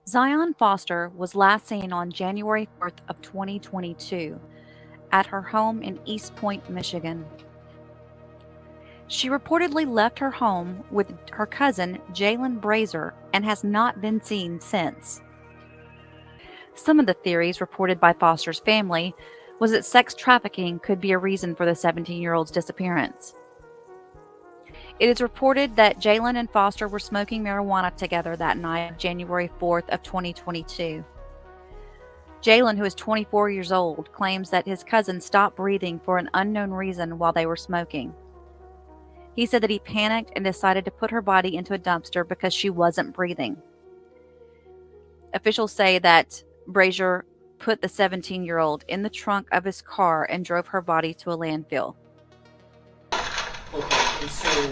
Zion Foster was last seen on January 4th of 2022 at her home in Eastpointe, Michigan. She reportedly left her home with her cousin Jaylin Brazier and has not been seen since. Some of the theories reported by Foster's family was that sex trafficking could be a reason for the 17-year-old's disappearance. It is reported that Jaylin and Foster were smoking marijuana together that night of January 4th of 2022. Jaylin, who is 24 years old, claims that his cousin stopped breathing for an unknown reason while they were smoking. He said that he panicked and decided to put her body into a dumpster because she wasn't breathing. Officials say that Brazier put the 17-year-old in the trunk of his car and drove her body to a landfill. Okay, and so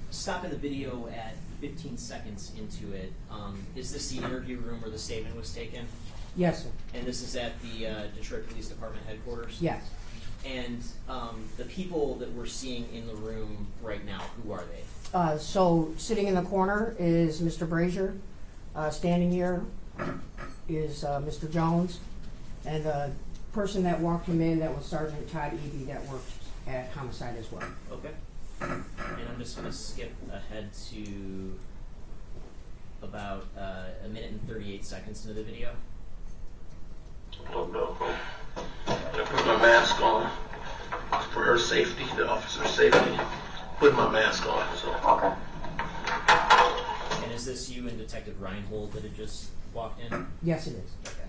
stopping the video at 15 seconds into it. Is this the interview room where the statement was taken? Yes, sir. And this is at the Detroit Police Department headquarters? Yes. And the people that we're seeing in the room right now, who are they? So sitting in the corner is Mr. Brazier. Standing here is Mr. Jones. And the person that walked him in, that was Sergeant Todd Eby, that worked at homicide as well. Okay. And I'm just going to skip ahead to about a minute and 38 seconds into the video. Oh no. I put my mask on for her safety, the officer's safety. Put my mask on, so. Okay. And is this you and Detective Reinhold that had just walked in? Yes, it is. Okay.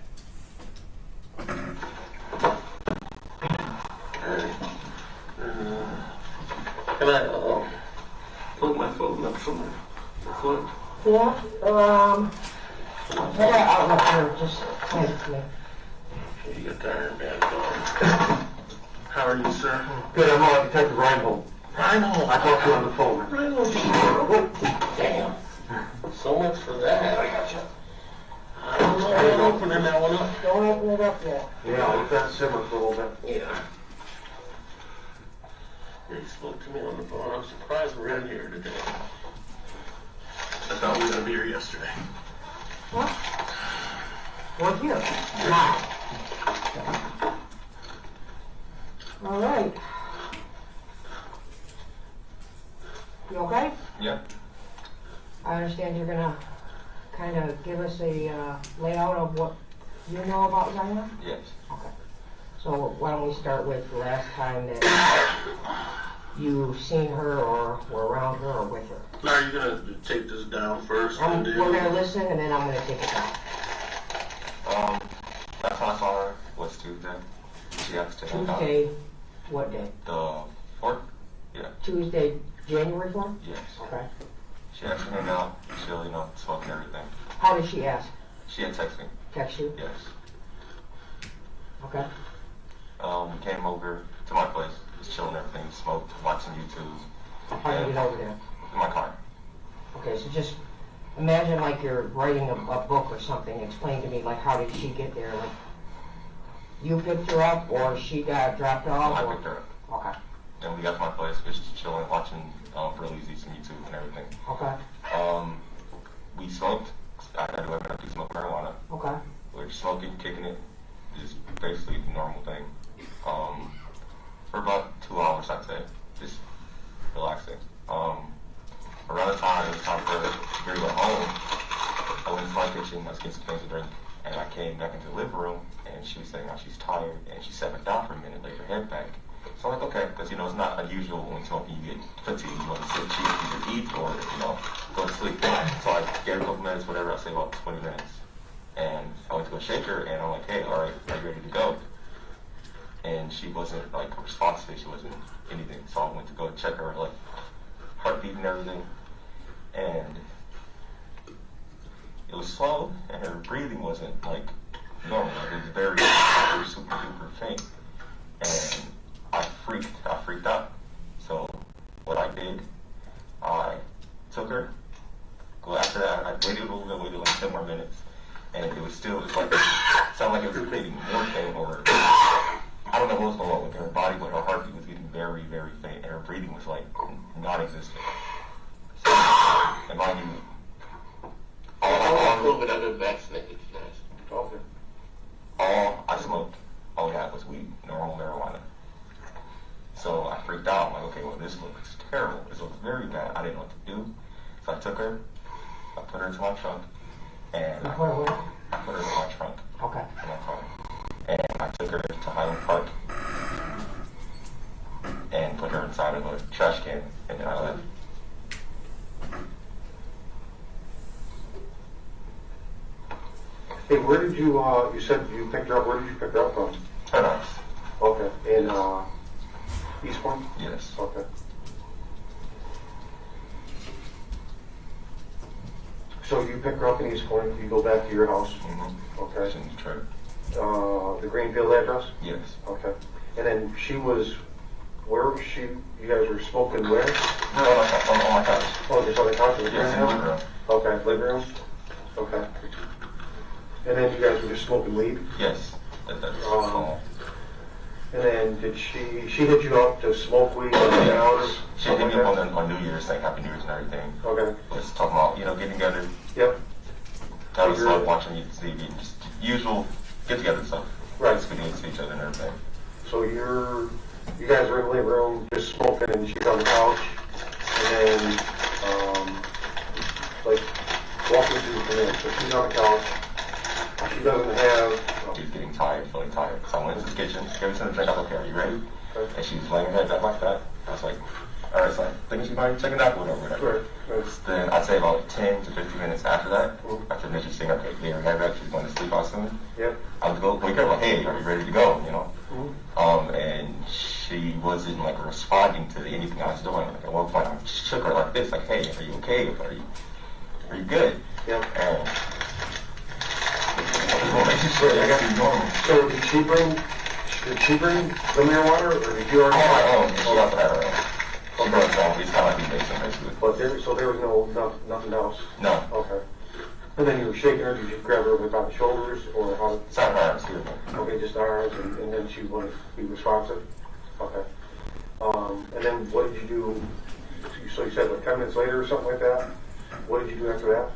Can I put my phone up from the front? Yeah, I'll let her just hand it to me. You got the iron mask on. How are you, sir? Good, I'm Detective Reinhold. Reinhold. I talked to you on the phone. Reinhold, damn. So much for that. I got you. I don't know about opening that one up. Don't open it up yet. Yeah, let that simmer for a little bit. Yeah. He spoke to me on the phone. I'm surprised we're in here today. I thought we were going to be here yesterday. What? We're here. Now. All right. You okay? Yeah. I understand you're gonna kind of give us a layout of what you know about Zion? Yes. Okay. So why don't we start with the last time that you've seen her or were around her or with her? Now, are you going to take this down first? We're gonna listen and then I'm gonna take it down. Last time I saw her was Tuesday. She asked to hang out. Tuesday, what day? The 4th? Yeah. Tuesday, January 4th? Yes. Okay. She asked to hang out. She'll, smoke and everything. How did she ask? She had texted me. Text you? Yes. Okay. We came over to my place, just chilling and everything, smoked, watching YouTube. How did you get over there? In my car. Okay, so just imagine like you're writing a book or something. Explain to me, like, how did she get there? Like, you picked her up or she got dropped off? I picked her up. Okay. Then we got to my place, just chilling, watching really easy some YouTube and everything. Okay. We smoked. I had to do everything to smoke marijuana. Okay. We were smoking, kicking it, just basically the normal thing. For about 2 hours, I'd say, just relaxing. Around the time it was time for her to go home, I went into my kitchen, I was getting some things to drink, and I came back into the living room, and she was saying how she's tired, and she sat back down for a minute, laid her head back. So I'm like, okay, because, it's not unusual when smoking, you get fatigued, you want to sit, either eat or, go to sleep. So I gave her a couple minutes, whatever, I'll say about 20 minutes. And I went to go shake her, and I'm like, hey, all right, are you ready to go? And she wasn't, responsive, she wasn't anything. So I went to go check her, heartbeat and everything. And it was slow, and her breathing wasn't, normal. It was very super duper faint. And I freaked out. So what I did, I took her. After that, I waited 10 more minutes, and it was still just it sounded like it was creating more pain, or I don't know what was going on with her body, but her heartbeat was getting very, very faint, and her breathing was non-existent. So, and mind you, all vaccinated, you guys. Okay. All I smoked, all we had was weed, normal marijuana. So I freaked out. I'm like, okay, well, this looks terrible. This looks very bad. I didn't know what to do. So I took her, I put her into my trunk, and I put her in my trunk. Okay. In my car. And I took her to Highland Park and put her inside of a trash can, and then I left. Hey, where did you, you said you picked her up, where did you pick her up from? Her house. Okay, in, Eastpointe? Yes. Okay. So you pick her up in Eastpointe, you go back to your house? Mm-hmm. Okay. It's in Detroit. The Greenfield address? Yes. Okay. And then she was, where was she, you guys were smoking where? No, on my couch. Oh, just on the couch of the Yes, in the living greenhouse? room. Okay, living room? Okay. And then you guys were just smoking weed? Yes. That's And then did she hit you up to smoke weed on the hours? She hit me up on New Year's, like Happy New Year's and everything. Okay. Let's talk about, getting together, Yep. have a smoke, watching TV, just usual get together stuff. Right. Speaking to each other and everything. So you guys were in the living room just smoking and she's on the couch and then like walking through the room. So she's on the couch. She doesn't have She's getting tired, feeling tired. So I went into the kitchen, gave her something to drink. I was like, okay, are you ready? Okay. And she was laying her head back like that. I was like, all right, so I think she might check it out or whatever. Right. Then I'd say about 10 to 15 minutes after that, after Mitch was saying, okay, lay her head back, she's going to sleep out soon. Yep. I would go wake her up, like, hey, are you ready to go? Mm-hmm. And she wasn't like responding to anything I was doing. Like at one point, I shook her like this, like, hey, are you okay? Are you good? Yep. And normal. So did she bring the marijuana or did you already on my have own? She also had her own. She brought her own. It's kind of like basement, basically. But there was nothing else? No. Okay. And then you were shaking her, did you grab her by the shoulders or how? It's not her arms, excuse me. Okay, just arms, and then she wanted to be responsive? Okay. And then what did you do? So you said like 10 minutes later or something like that? What did you do after that?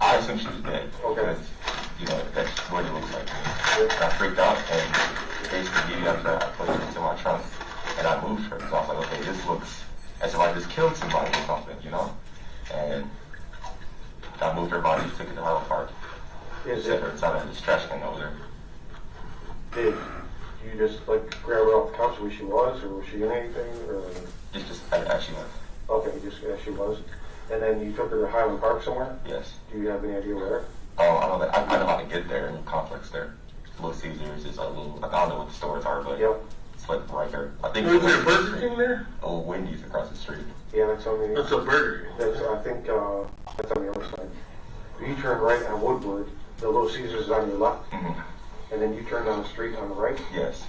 I assumed she was dead. Okay. Because, that's what it looks like to me. And I freaked out, and basically immediately after that, I put her into my trunk, and I moved her. So I was like, okay, this looks as if I just killed somebody or something, And I moved her body, took it to Parole Park, set her inside of this trash can over there. Did you just like grab her off the couch where she was, or was she in anything, or? Just as she was. Okay, just as she was. And then you took her to Highland Park somewhere? Yes. Do you have any idea where? I know how to get there in the complex there. Little Caesars is a little, I don't know what the stores are, but Yep. it's like right there. I think Was there a Burger King there? Oh, Wendy's across the street. Yeah, that's on the. That's a Burger King. I think that's on the other side. You turn right on Woodward. The Little Caesars is on your left, Mm-hmm. and then you turn down the street on the right. Yes.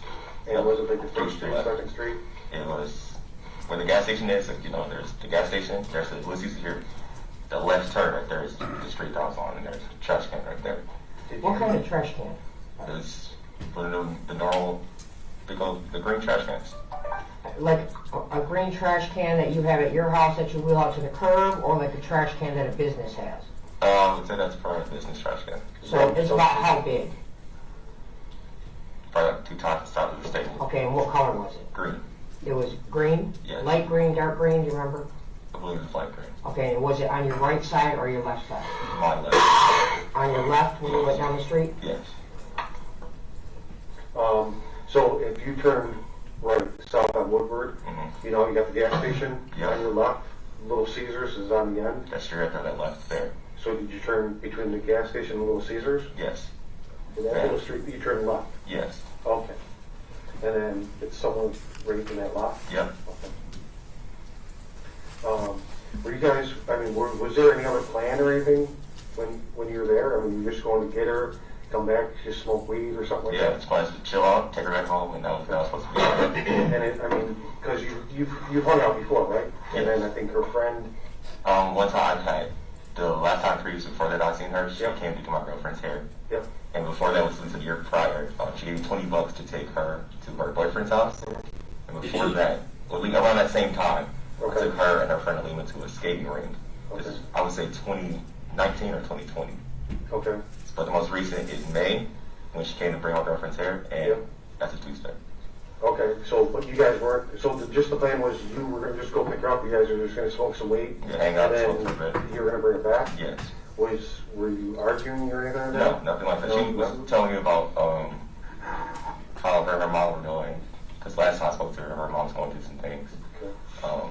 And was it like the first street, Left. second street? It was where the gas station is. There's the gas station. There's the Little Caesars here. The left turn right there is the street that I was on, and there's a trash can right there. What kind of trash can? It's the normal, they call the green trash cans. Like a green trash can that you have at your house that you wheel out to the curb, or like a trash can that a business has? I would say that's probably a business trash can. So it's about how big? Probably like 2 times the size of the state. Okay, and what color was it? Green. It was green? Yes. Light green, dark green, do you remember? I believe it's light green. Okay, and was it on your right side or your left side? My left. On your left when you went down the street? Yes. So if you turn right south on Woodward, Mm-hmm. you got the gas station Yeah. on your left. Little Caesars is on the end. That's straight there, that left there. So did you turn between the gas station and Little Caesars? Yes. In that little street, you turn left. Yes. Okay. And then it's someone right in that lot? Yep. Okay. Were you guys, was there any other plan or anything when you were there? I mean, you were just going to get her, come back, just smoke weed or something like Yeah, that? it's plans to chill out, take her back home, and that was supposed to be it. And because you've hung out before, right? And then I think her friend. One time I had, the last time 3 years before that I seen her, she Yep. came to do my girlfriend's hair. Yep. And before that was the year prior, she gave me $20 to take her to her boyfriend's house. And before that, around that same time, I Okay. took her and her friend Alima to a skating rink. This Okay. is, I would say, 20 2019 or 2020. Okay. But the most recent is May, when she came to bring my girlfriend's hair, and Yep. that's a Tuesday. Okay, so but you guys weren't, so just the plan was you were gonna just go pick her up, you guys are just gonna smoke some weed? Yeah, hang out, and smoke for a bit. then you were gonna bring it back? Yes. Were you arguing or anything like No, that? nothing like that. No, She was nothing? telling me about how her and her mom were doing. Because last time I spoke to her mom's going through some things. Okay.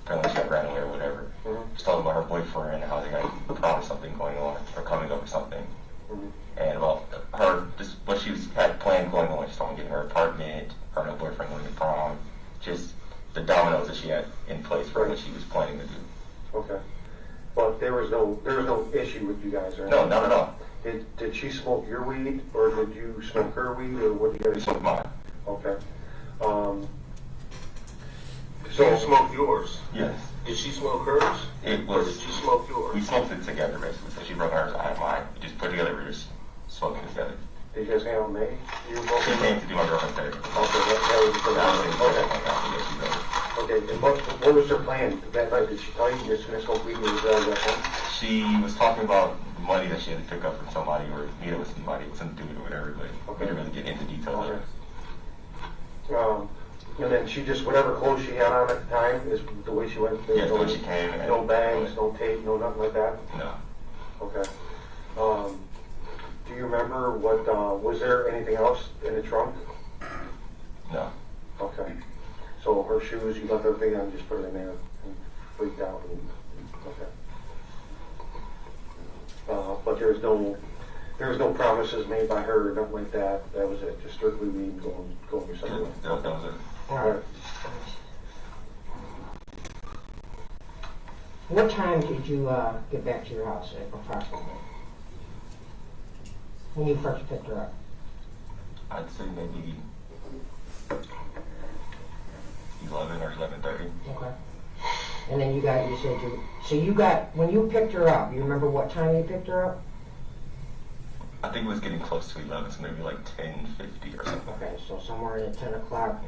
Apparently she ran away or whatever. Mhm. She told about her boyfriend and how they got probably something going on or coming up or something. Mhm. And about her, just what she had planned going on. She's talking getting her apartment, her and her boyfriend going to prom, just the dominoes that she had in place for what she was planning to do. Okay. But there was no issue with you guys or No, anything? not at all. Did she smoke your weed, or did you smoke her weed, or what did you We guys? smoked mine. Okay. So you smoked yours. Yes. Did she smoke hers? It Or was, did she smoke yours? we smoked it together basically. So she brought hers, I had mine. We just put together, we were just smoking together. Did you guys hang out in May? You both? She came to do my girlfriend's hair. Okay, that was the That was it. okay. Okay. Okay, and what was her plan that night? Did she tell you you were gonna smoke weed when you guys got home? She was talking about the money that she had to pick up from somebody or meet up with somebody, something to do with it or whatever, but we didn't really get into details of it. And then she just, whatever clothes she had on at the time is the way she went? There Yes, was the way she came. And no bags, no tape, no nothing like that? No. Okay. Do you remember what, was there anything else in the trunk? No. Okay. So her shoes, you left everything on, just put it in there and freaked out and, okay. But there was no promises made by her or nothing like that. That was it, just strictly weed and going your separate way. That was it. All right. What time did you get back to your house approximately? When you first picked her up? I'd say maybe 11 or 11:30. Okay. And then you said when you picked her up, you remember what time you picked her up? I think it was getting close to 11, so maybe like 10:50 or something. Okay, so somewhere at 10 o'clock,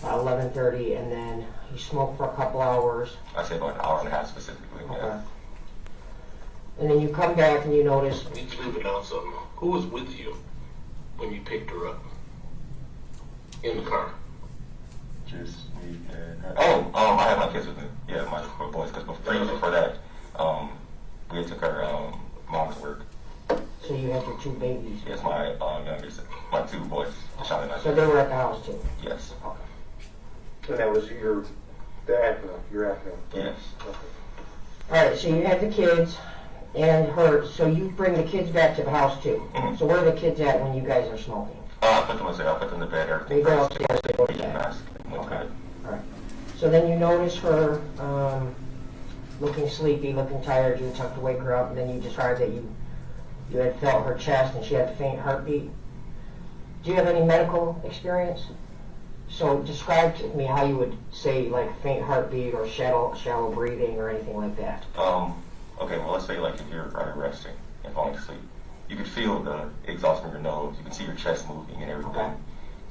11:30, and then you smoked for a couple hours. I'd say about an hour and a half specifically. Okay. Yeah. And then you come back and you notice, I need to leave it out something. Who was with you when you picked her up? In the car? Just me and her. Oh, I had my kids with me. Yeah, my boys. Because before that, we had took our mom to work. so you had your two babies. Yes, my youngest, my two boys, Deshaun and I. So they were at the house too? Yes. And that was your actor. Yes. Okay. All right, so you had the kids and her, so you bring the kids back to the house too. Mhm. So where are the kids at when you guys are smoking? I put them upstairs. I put them to bed. Everything. They go upstairs, they go to bed. Mask. Went to bed. All right. So then you notice her looking sleepy, looking tired. You attempt to wake her up, and then you described that you had felt her chest and she had a faint heartbeat. Do you have any medical experience? So describe to me how you would say like faint heartbeat or shallow breathing or anything like that. Okay, well, let's say like if you're resting and falling asleep, you can feel the exhaust from your nose. You can see your chest moving and everything. Okay.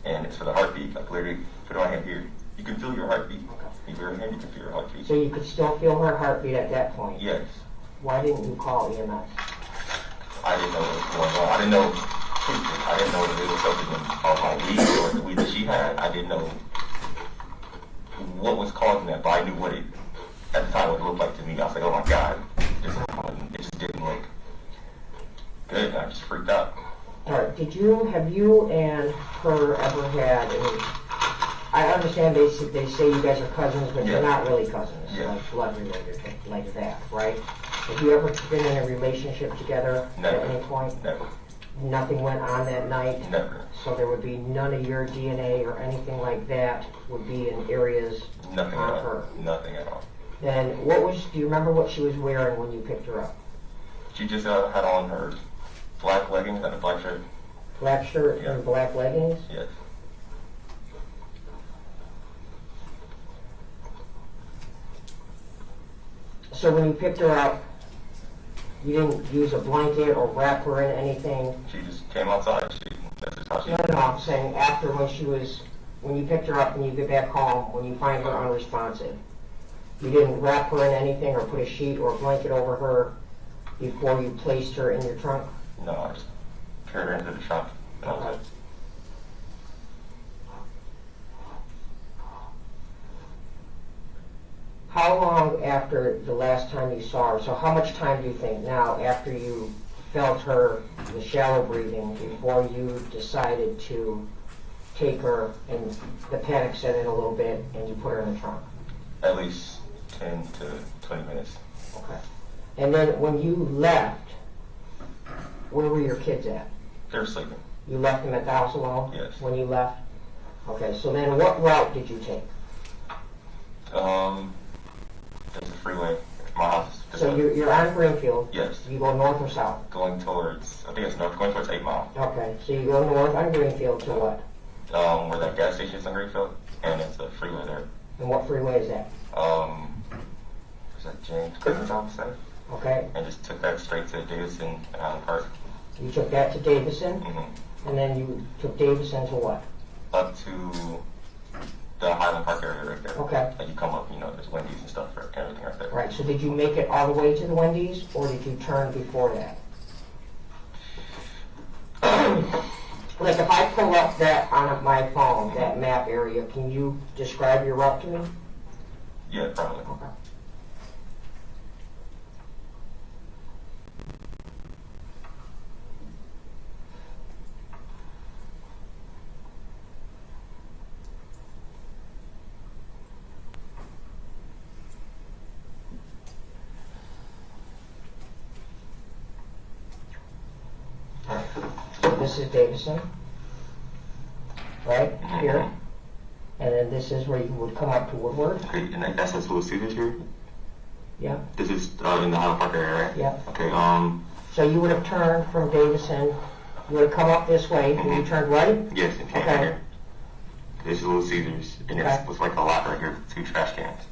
And it's for the heartbeat. Like literally, put my hand here. You can feel your heartbeat. Okay. If your hand, you can feel your heartbeat. So you could still feel her heartbeat at that point. Yes. Why didn't you call EMS? I didn't know what was going on. I didn't know that it was something about my weed or the weed that she had. I didn't know what was causing that, but I knew what it, at the time, what it looked like to me. I was like, oh my God, it just didn't look good. And I just freaked out. All right. Have you and her ever had any? I understand they say you guys are cousins, but you're Yeah. not really cousins, Yeah. like blood related, like that, right? Have you ever been in a relationship together Never. at any point? Never. Nothing went on that night? Never. So there would be none of your DNA or anything like that would be in areas Nothing on at all. her. Nothing at all. Then do you remember what she was wearing when you picked her up? She just had on her black leggings and a black shirt. Black shirt Yeah. and black leggings? Yes. So when you picked her up, you didn't use a blanket or wrap her in anything? She just came outside. That's just how she. No, I'm saying after when you picked her up and you get back home, when you find her unresponsive, you didn't wrap her in anything or put a sheet or a blanket over her before you placed her in your trunk? No, I just carried her into the trunk. And I was How long after the last time you saw her, so how much time do you think now after you felt her, the shallow breathing, before you decided to take her and the panic set in a little bit and you put her in the trunk? at least 10 to 20 minutes. Okay. And then when you left, where were your kids at? They were sleeping. You left them at the house alone? Yes. When you left? Okay, so then what route did you take? There's a freeway. My house. So you're on Greenfield. Yes. You go north or south? Going towards, I think it's north, going towards 8 Mile. Okay, so you go north on Greenfield to what? Where that gas station is on Greenfield, and it's a freeway there. And what freeway is that? Is that James Clinton's office? Okay, And just took that straight to Davidson and Island Park. you took that to Davison, Mm-hmm. and then you took Davison to what? Up to the Highland Park area right there. Okay. Like you come up, there's Wendy's and stuff, right, everything right there. Right, so did you make it all the way to the Wendy's, or did you turn before that? Like if I pull up that on my phone, that map area, can you describe your route to me? Yeah, probably. Okay. So this is Davison, right here, and then this is where you would come up to Woodward. Okay, and that's Little Caesars here? Yeah, This is in the Highland Park area, right? yeah. Okay, So you would have turned from Davison, you would have come up this way, and you turned right? yes, it came Okay. here. This is Little Caesars, and Okay. it was like a lot right here, 2 trash cans.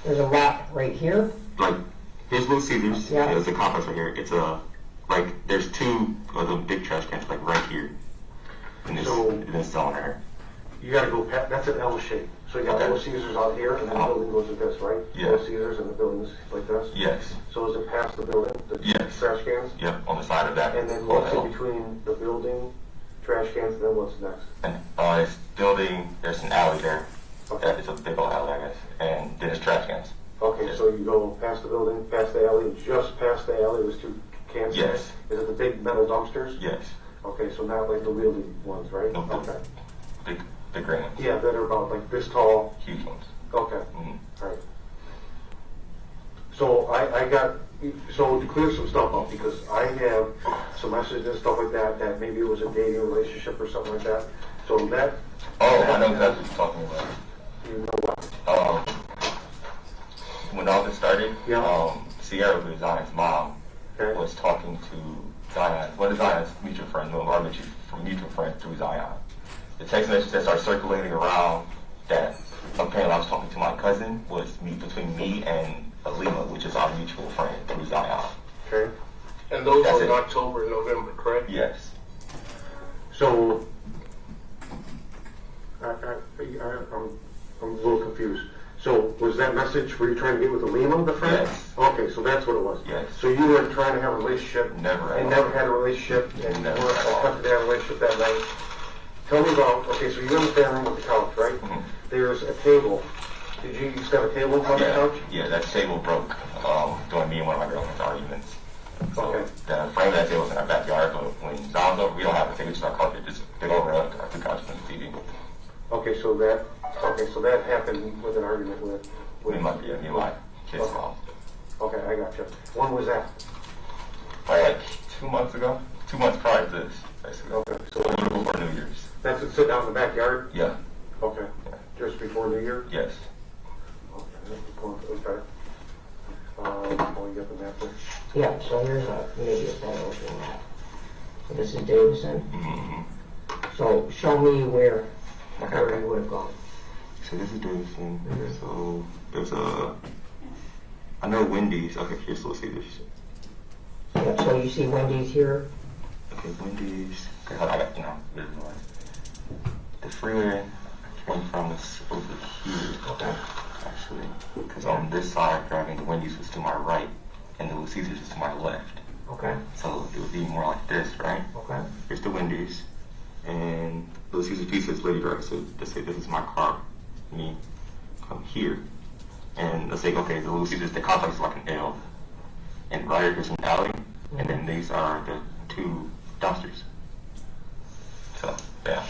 There's a lot right here. Like, here's Little Caesars, Yeah. there's a complex right here. It's there's 2 of the big trash cans, like right here. In this zone right here. You gotta go past, that's an L shape. So you got Okay. Little Caesars out here, and then the building goes like this, right? Yeah. Little Caesars and the building is like this? Yes, So is it past the building, the Yes. trash cans? yep, on the side of that. And then what's hotel. in between the building, trash cans, and then what's next? And it's building, there's an alley there. Okay. It's a big old alley, I guess. And then it's trash cans. Okay, so you go past the building, past the alley, just past the alley, there's 2 cans there? Yes. Is it the big metal dumpsters? Yes, Okay, so not like the wheelie ones, right? No, the- Okay. big green ones. Yeah, that are about like this tall. Huge ones. Okay, Mhm. alright. So I got, so to clear some stuff up, because I have some messages and stuff like that, that maybe it was a dating relationship or something like that. So that. Oh, I know exactly what you're talking about. You know what? When all this started, Yeah. Sierra, who is Zion's mom, Okay. was talking to Zion, one of Zion's mutual friends, one of our mutual friends through Zion. The text message that started circulating around that apparently I was talking to my cousin was between me and Alima, which is our mutual friend through Zion. Okay. And those That's were in it. October and November, correct? Yes. So, I'm a little confused. So, was that message, were you trying to get with Alima, the friend? Yes. Okay, so that's what it was. Yes. So you were trying to have a relationship. Never at And all. never had a relationship, and Never weren't at all. attempted to have a relationship that night. Tell me about, okay, so you're in the family room with the couch, right? Mhm. There's a table. Did you used to have a table in front of the couch? Yeah, that table broke during me and one of my girlfriend's arguments. So Okay. the frame of that table was in our backyard, but when Zion's over, we don't have a table, just our carpet, just big over our 2 couches and the TV. Okay, so that happened with an argument with. Me and my kids' Okay. mom. Okay, I got you. When was that? Probably like 2 months ago. 2 months prior to this, basically. Okay, so A little before New Year's. that's it, sit down in the backyard? Yeah. Okay, Yeah. just before New Year? Yes. Okay, that's before, okay. Oh, you got the map there? Yeah, so here's maybe a better looking map. So this is Davison. Mm-hmm. So show me where Okay. you would have gone. So this is Davidson. So there's I know Wendy's. Okay, here's Little Caesars. Yeah, so you see Wendy's here. Okay, Wendy's. Okay, hold on, I got, there's one. The freeway I came from is over here, Okay. actually. Because on this side, driving to Wendy's was to my right. and the Little Caesars is to my left. Okay. So it would be more like this, right? Okay. Here's the Wendy's, and Little Caesars pizza is literally right. So let's say this is my car, me come here, and let's say, okay, the Little Caesars, the complex is like an L, and right here is an alley, and then these are the two dumpsters. So, yeah.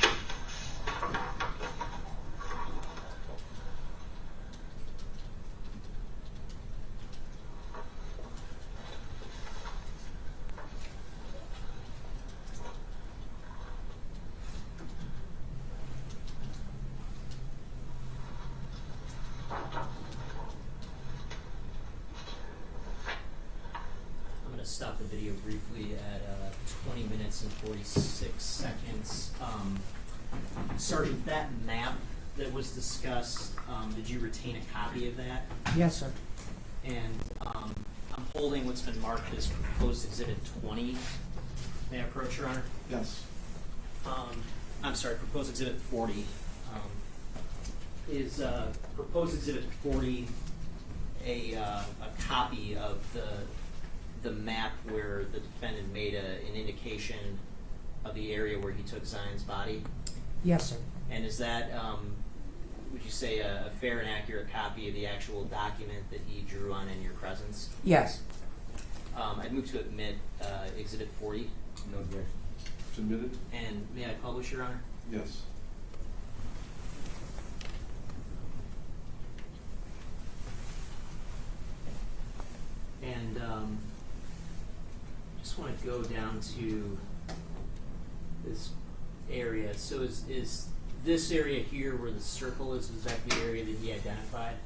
Stop the video briefly at 20 minutes and 46 seconds. Sergeant, that map that was discussed, did you retain a copy of that? Yes, sir. And I'm holding what's been marked as proposed exhibit 20. May I approach, Your Honor? Yes. I'm sorry, proposed exhibit 40. Is proposed exhibit 40 a copy of the map where the defendant made an indication of the area where he took Zion's body? Yes, sir. And is that, would you say, a fair and accurate copy of the actual document that he drew on in your presence? Yes. I'd move to admit exhibit 40. No objection. Submitted? And may I publish, Your Honor? Yes. And just want to go down to this area. So is this area here where the circle is that the area that he identified?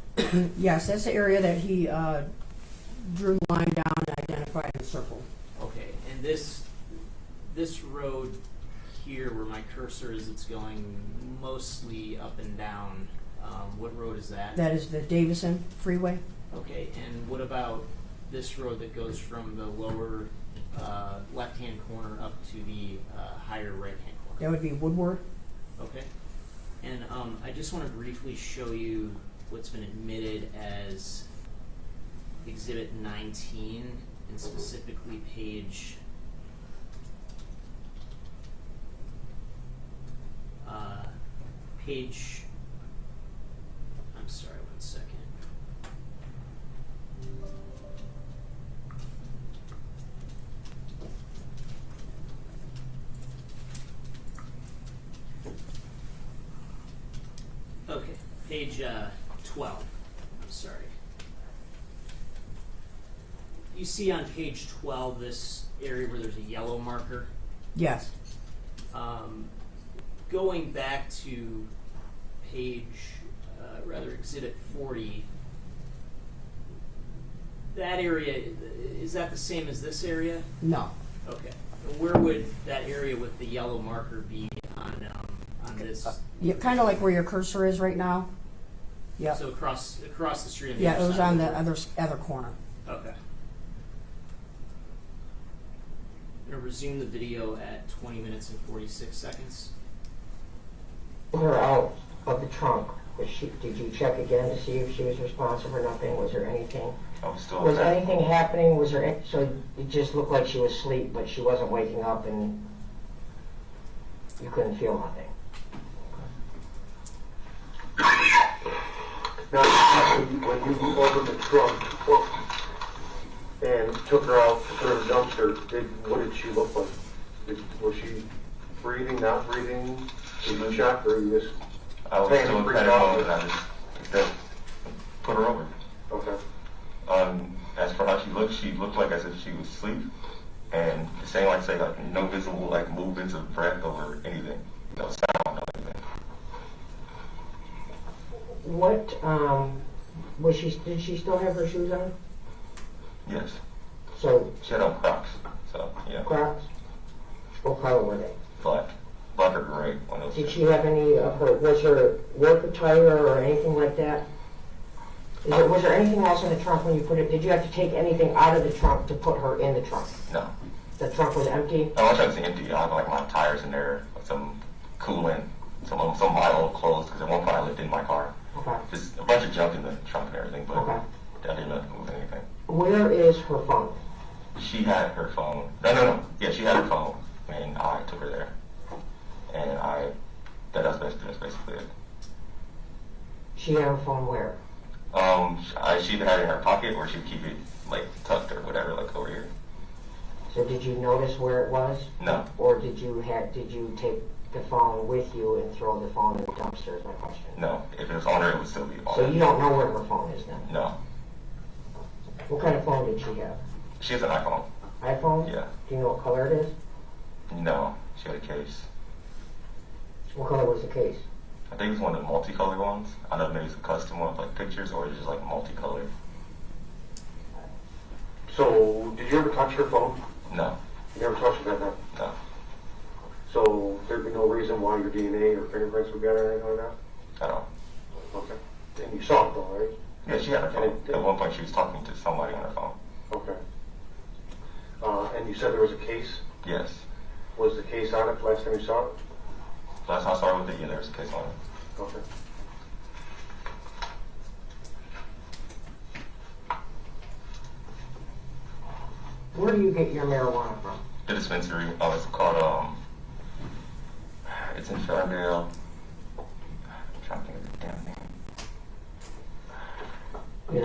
Yes, that's the area that he drew the line down and identified the circle. Okay, and this road here where my cursor is, it's going mostly up and down. What road is that? That is the Davison Freeway. Okay, and what about this road that goes from the lower left-hand corner up to the higher right-hand corner? That would be Woodward. Okay. And I just want to briefly show you what's been admitted as Exhibit 19, and specifically page I'm sorry, 1 second. Okay, page 12. I'm sorry. You see on page 12 this area where there's a yellow marker? Yes. Going back to page, exhibit 40, that area, is that the same as this area? No. Okay. And where would that area with the yellow marker be on this? Yeah, kind of like where your cursor is right now. Yeah. So across the street. On the Yeah, other it was side on of the other corner. Okay. I'm going to resume the video at 20 minutes and 46 seconds. Her out of the trunk. Did you check again to see if she was responsive or nothing? Was there anything? I was still Was there. anything happening? Was there? So it just looked like she was asleep, but she wasn't waking up, and you couldn't feel nothing. Now, when you opened the trunk and took her out to the dumpster, what did she look like? Was she breathing, not breathing? Did you check, or you just I was still freaked petting out? her, and I just put her over. Okay. As for how she looked like as if she was asleep, and the same like say like no visible like movements of breath or anything, no sound, no anything. What? Was she? Did she still have her shoes on? Yes, So she had on Crocs, so yeah, Crocs. What color were they? black or gray, one of those. Did she have any of her? Was her work attire or anything like that? Was there anything else in the trunk when you put it? Did you have to take anything out of the trunk to put her in the trunk? No. The trunk was empty? I wish I was empty. I have like my tires in there, some coolant, some of my old clothes, because at one point I lived in my car. Okay. Just a bunch of junk in the trunk and everything, but Okay. I didn't move anything. Where is her phone? She had her phone. No. Yeah, she had her phone, and I took her there. And that's basically it. She had her phone where? She either had it in her pocket or she'd keep it like tucked or whatever, like over here. So did you notice where it was? No. Or did you take the phone with you and throw the phone in the dumpster is my question? No. If it was on her, it would still be on So her. you don't know where her phone is then? No. What kind of phone did she have? She has an iPhone. iPhone? Yeah. Do you know what color it is? No. She had a case. What color was the case? I think it's one of the multicolored ones. I don't know if maybe it's a custom one with like pictures or it's just like multicolored. So, did you ever touch her phone? No. You never touched it that night? No. So, there'd be no reason why your DNA or fingerprints would be on it or anything like that? At all. Okay. And you saw it though, right? Yeah, she had her phone. At one point she was talking to somebody on her phone. Okay. And you said there was a case? Yes. Was the case on it last time you saw it? Last time I saw her with it, yeah, there was a case on it. Okay. Where do you get your marijuana from? The dispensary, it's called, it's in Ferndale. I'm trying to think of the damn name.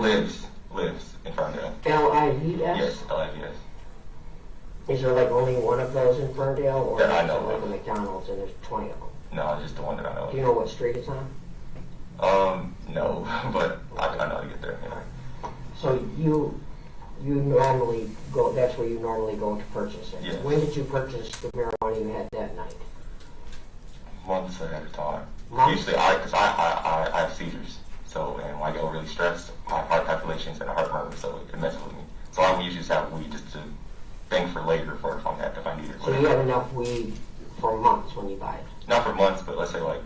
Lives in Ferndale. L-I-V-S? Yes, L-I-V-S. Is there like only one of those in Ferndale? Or That I is know it like of. a McDonald's and there's 20 of them? No, just the one that I know Do you know what street it's on? of. No, but I know how to get there, you know. So you normally go, that's where you normally go to purchase it? Yes. When did you purchase the marijuana you had that night? Months ahead of time. Months? Usually because I have seizures. So, and when I get really stressed, my heart palpitations and heart murmur, so it messes with me. So I would usually just have weed just to think for later for if I need it. So you have enough weed for months when you buy it? Not for months, but let's say like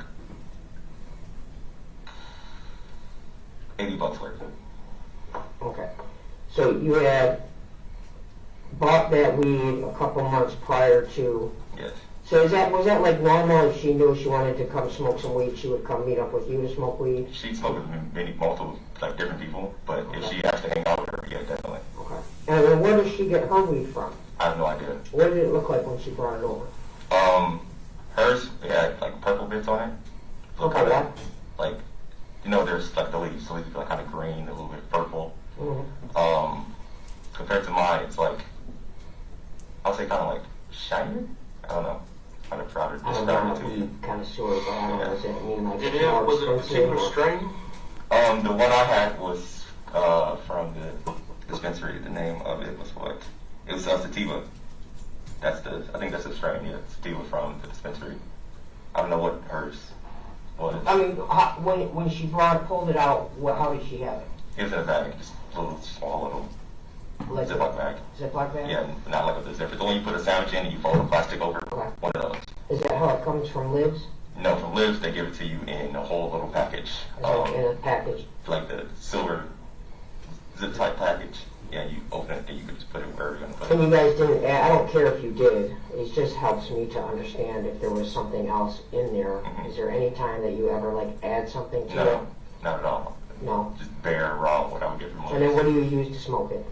$80 worth. Okay. So you had bought that weed a couple months prior to. Yes. So was that like normal? If she knew she wanted to come smoke some weed, she would come meet up with you to smoke weed? She'd smoke with multiple, like different people, but if she has to hang out with her, yeah, definitely. Okay. And then where does she get her weed from? I have no idea. What did it look like when she brought it over? Hers, it had like purple bits on it. So Okay, kinda, what? like, you know, there's like the leaves, so it's like kind of green, a little bit purple. Mm-hmm. Compared to mine, it's like, I would say kind of like shinier. I don't know. Kind of proud to I don't know, describe I'm it a to you. weed connoisseur, but I don't know, does that mean like Did it's it, more was it a expensive? particular or- strain? The one I had was from the dispensary. The name of it was what? It was sativa. I think that's the strain, yeah. Sativa from the dispensary. I don't know what hers was. I mean, when she pulled it out, how did she have it? It was in a bag, just a little small little Like Ziploc bag. Ziploc bag? Yeah, not like a zipper. The one you put a sandwich in and you fold the plastic over. Okay. One of those. Is that how it comes from Libs? No, from Lives they give it to you in a whole little package. Is it in a package? Like the silver zip type package. Yeah, you open it and you can just put it wherever you're gonna put And it. you guys didn't add, I don't care if you did, it just helps me to understand if there was something else in there. Mhm. Is there any time that you ever like add something to it? No, not at all. No. Just bare raw what I would get from And then Lives. what do you use to smoke it?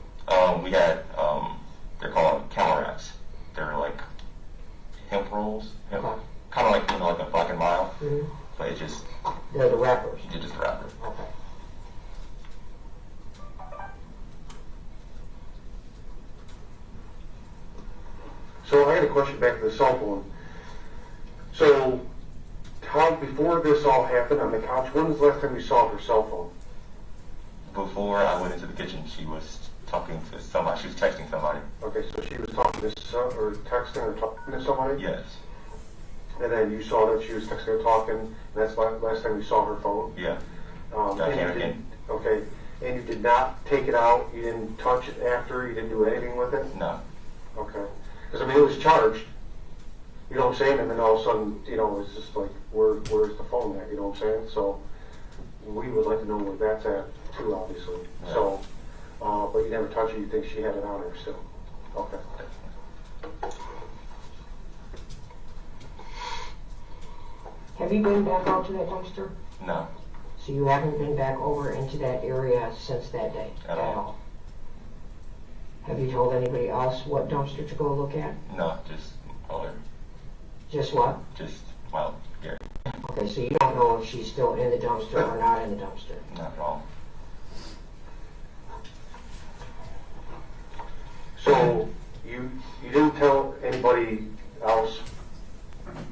We had they're called camel wraps. They're like hemp rolls. Okay. Kind of like, you know, like a Black and Mild, Mm-hmm. but it just They're the wrappers. you just wrap it. Okay. So I got a question back to the cell phone. So, before this all happened on the couch, when was the last time you saw her cell phone? Before I went into the kitchen, she was talking to somebody. She was texting somebody. Okay, so she was talking to or texting or talking to somebody? Yes. And then you saw that she was texting or talking, and that's the last time you saw her phone? Yeah. And Yeah, you yeah, didn't- okay, and you did not take it out, you didn't touch it after, you didn't do anything with it? No. Okay. Because, I mean, it was charged, you know what I'm saying? And then all of a sudden, you know, it's just like, where's the phone at, you know what I'm saying? So, we would like to know where that's at, too, obviously. Yeah. So, but you never touched it, you think she had it on her still? Okay. Have you been back out to that dumpster? No. So you haven't been back over into that area since that day? At all. Have you told anybody else what dumpster to go look at? No, just her. Just what? Just, well, yeah, Okay, so you don't know if she's still in the dumpster or not in the dumpster? not at all. So you didn't tell anybody else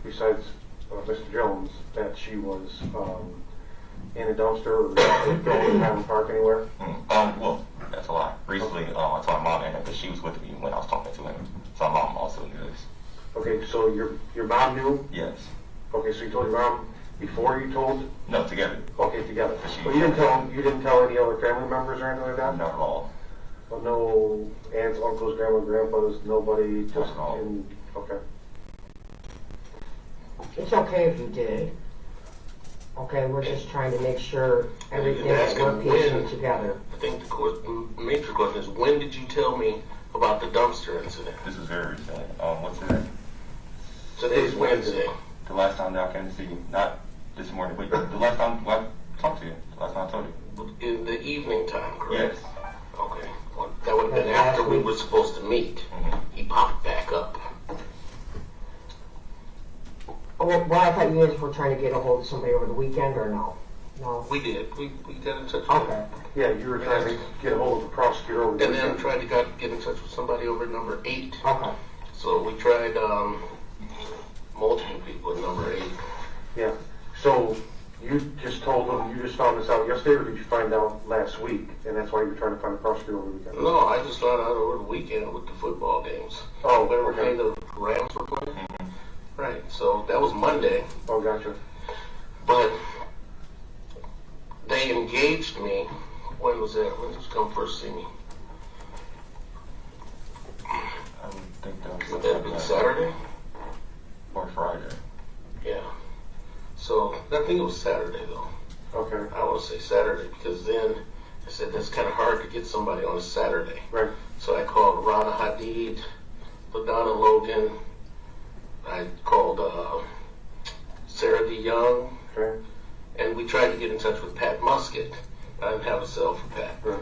besides Mr. Jones that she was in a dumpster or going to Highland Park anywhere? Well, that's a lie. Recently, I told my mom and that she was with me when I was talking to him. So my mom also knew this. Okay, so your mom knew? Yes. Okay, so you told your mom before you told? No, together. Okay, together. But you didn't tell any other family members or anything like that? Not at all. Well, no aunts, uncles, grandma, grandpas, nobody, just Not at all. in, okay. It's okay if you did. Okay, we're just trying to make sure everything You're is asking we're piecing when. together. I think the major question is, when did you tell me about the dumpster incident? This was very recent. What's today? Today's Wednesday. The last time that I came to see you. Not this morning, but the last time I talked to you. The last time I told you. In the evening time, correct? Yes. Okay. Well, that would have been after we were supposed to meet. Mm-hmm. He popped back up. Oh, well, I thought you guys were trying to get a hold of somebody over the weekend, or no? No? We did. We got in touch with Okay. him. Yeah, you were trying to get a hold of the prosecutor over the And then weekend. tried to get in touch with somebody over at number 8. Okay. So we tried multiple people at number 8. Yeah, so you just told them, you just found this out yesterday, or did you find out last week? And that's why you're trying to find a prosecutor over the weekend? No, I just found out over the weekend with the football games. Oh, Where okay. the Rams were playing. Right, so that was Monday. Oh, gotcha. But they engaged me. When was that? When did you come first see me? I would think that was Would that have been Saturday? or Friday. Yeah. So I think it was Saturday though. Okay, I want to say Saturday because then I said that's kind of hard to get somebody on a Saturday. right. So I called Rana Hadid, LaDonna Logan. I called Sarah DeYoung, Okay, and we tried to get in touch with Pat Musket. I didn't have a cell for Pat. right.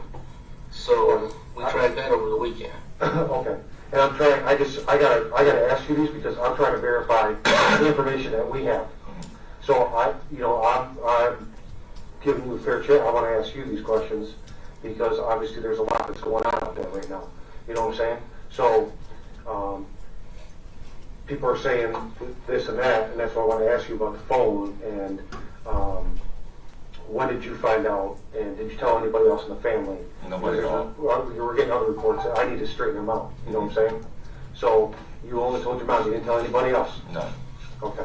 So we tried that over the weekend. Okay. And I'm trying, I gotta ask you these because I'm trying to verify the information that we have. So I'm giving you a fair share. I want to ask you these questions because obviously there's a lot that's going on out there right now. You know what I'm saying? So, people are saying this and that, and that's why I want to ask you about the phone and, when did you find out, and did you tell anybody else in the family? Nobody at all. Well, you were getting other reports. I need to straighten them out. You know what I'm saying? So you only told your mom. You didn't tell anybody else. No. Okay.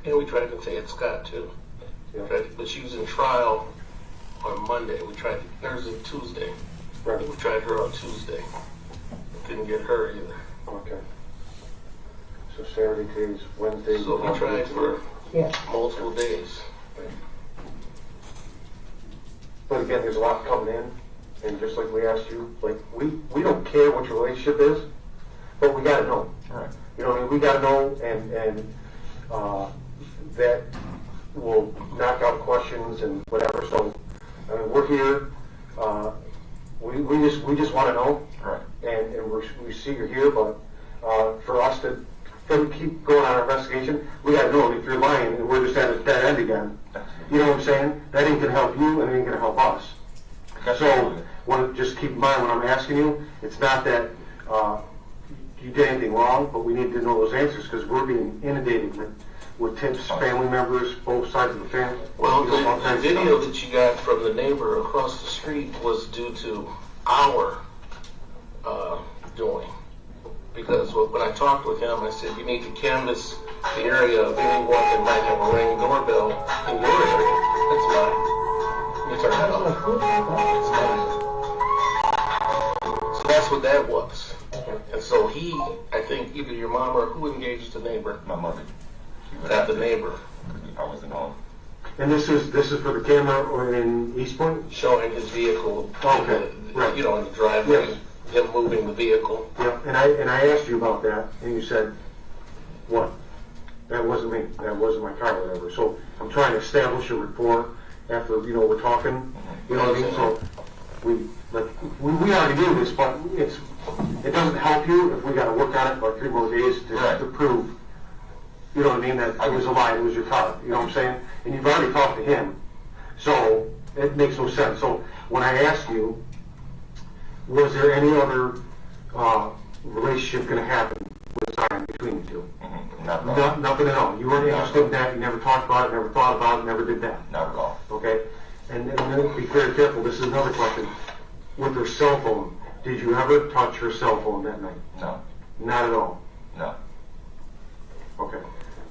And we tried to say Scott too. Yeah. But she was in trial on Monday. We tried Thursday, Tuesday. Right. We tried her on Tuesday. Didn't get her either. Okay. So Saturday, today's Wednesday. So we tried for Yeah. multiple days. But again, there's a lot coming in, and just like we asked you, like we don't care what your relationship is, but we gotta know. Right. You know what I mean? We gotta know, and that will knock out questions and whatever. So, I mean, we're here. We just want to know, Right. and we see you're here. But for us to keep going on our investigation, we gotta know if you're lying and we're just at a dead end again. You know what I'm saying? That ain't gonna help you, and it ain't gonna help us. So, just keep in mind when I'm asking you, it's not that you did anything wrong, but we need to know those answers because we're being inundated with tips, family members, both sides of the family. Well, You know, all the kinds of video stuff. that you got from the neighbor across the street was due to our doing. Because when I talked with him, I said, you need to canvass the area of anyone that might have a ring doorbell in your area. That's mine. You turn that off. It's mine. So that's what that was. And so I think either your mom or who engaged the neighbor? My mother. Not the neighbor. I wasn't home. And this is for the camera or in Eastpointe? Showing his vehicle, Okay, right. in the driveway. Yes, him moving the vehicle. Yeah, and I asked you about that, and you said, what? That wasn't me. That wasn't my car, or whatever. So I'm trying to establish a rapport after, we're talking. You know what I mean? So we already knew this, but it doesn't help you if we got to work on it for 3 more days to prove, you know what I mean, that it was a lie, it was your car. You know what I'm saying? And you've already talked to him, so it makes no sense. So when I asked you, was there any other relationship going to happen with Zion between you two? Nothing at all. You weren't interested in that. You never talked about it, never thought about it, never did that. Not at all. Okay? And then be very careful. This is another question. With her cell phone, did you ever touch her cell phone that night? No. Not at all? No. Okay.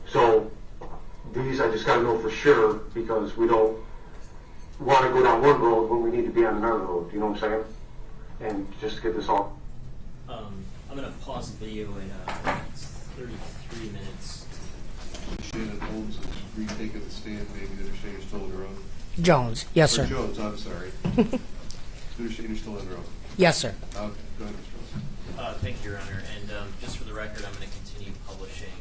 So these I just got to know for sure because we don't want to go down one road when we need to be on another road. You know what I'm saying? And just to get this all. I'm going to pause the video at 33 minutes. Shannon Holmes is retaking the stand, maybe that are saying you're still under oath. Jones, yes, Or sir. Jones, I'm sorry. They're saying you're still under oath. Yes, sir. Go ahead, Mr. Olson. Thank you, Your Honor. And just for the record, I'm going to continue publishing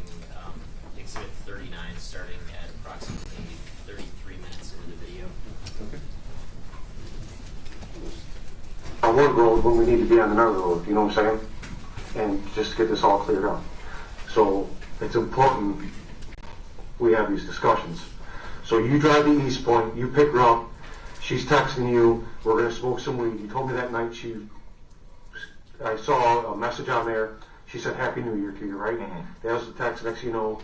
Exhibit 39 starting at approximately 33 minutes into the video. Okay. On one road when we need to be on another road. You know what I'm saying? And just to get this all cleared up. So it's important we have these discussions. So you drive to Eastpointe, you pick her up, she's texting you, we're going to smoke some weed. You told me that night I saw a message on there, she said Happy New Year to you, right? Mm-hmm. That was the text, next thing you know.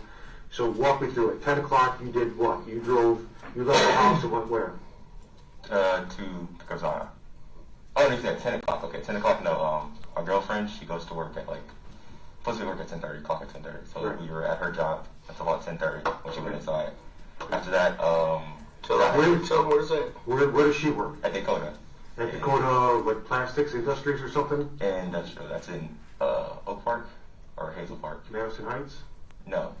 So walk me through it. 10 o'clock, you did what? You left the house and went where? To Kazana. Oh, no, you said 10 o'clock. Okay, 10 o'clock, no. My girlfriend, she goes to work at supposed to work at 10:30, clock at 10:30. So right. we were at her job until about 10:30 when she went inside. After that, Tell them where to say. Where does she work? at Dakota. At Dakota, like Plastics Industries or something? And that's in Oak Park or Hazel Park. Madison Heights? No,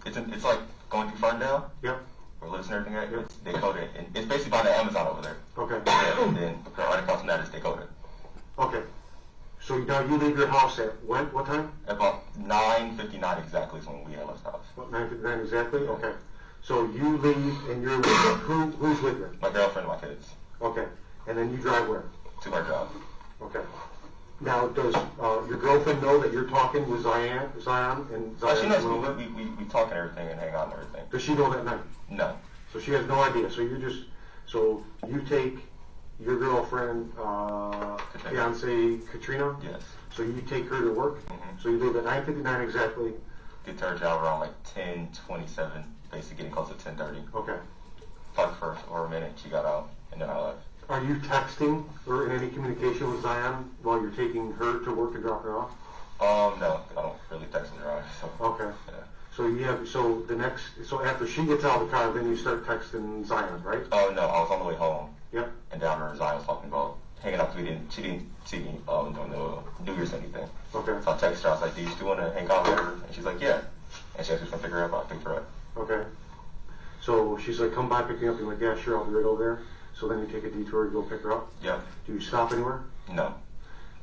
it's like going through Ferndale. Yep. Where Liz and everything at. Yep. It's Dakota, and it's basically by the Amazon over there. Okay. Yeah, and then right across from that is Dakota. Okay. So now you leave your house at what time? About 9:59 exactly is when we had left the house. What, 9:59 exactly? Okay. So you leave and you're with who's with you? My girlfriend and my kids. Okay. And then you drive where? To our job. Okay. Now, does your girlfriend know that you're talking with Zion and She Zion? knows we talk and everything and hang out and everything. Does she know that night? No. So she has no idea. So you take your girlfriend, fiance Katrina? Yes. So you take her to work? Mm-hmm. So you leave at 9:59 exactly? Get to our job around 10:27, basically getting close to 10:30. Okay. Talked for a minute, she got out, and then I left. Are you texting or in any communication with Zion while you're taking her to work and dropping her off? No, I don't really text and drive. So. Okay. Yeah. So after she gets out of the car, then you start texting Zion, right? Oh no, I was on the way home. Yep. And down there, Zion was talking about hanging out. She didn't see me during the New Year's anything. Okay. So I texted her. I was like, "Do you still want to hang out later?" And she's like, "Yeah." And she asked me to pick her up. I picked her up. Okay. So she's like, "Come by, pick me up." You're like, "Yeah, sure, I'll be right over there." So then you take a detour to go pick her up? Yeah. Do you stop anywhere? No.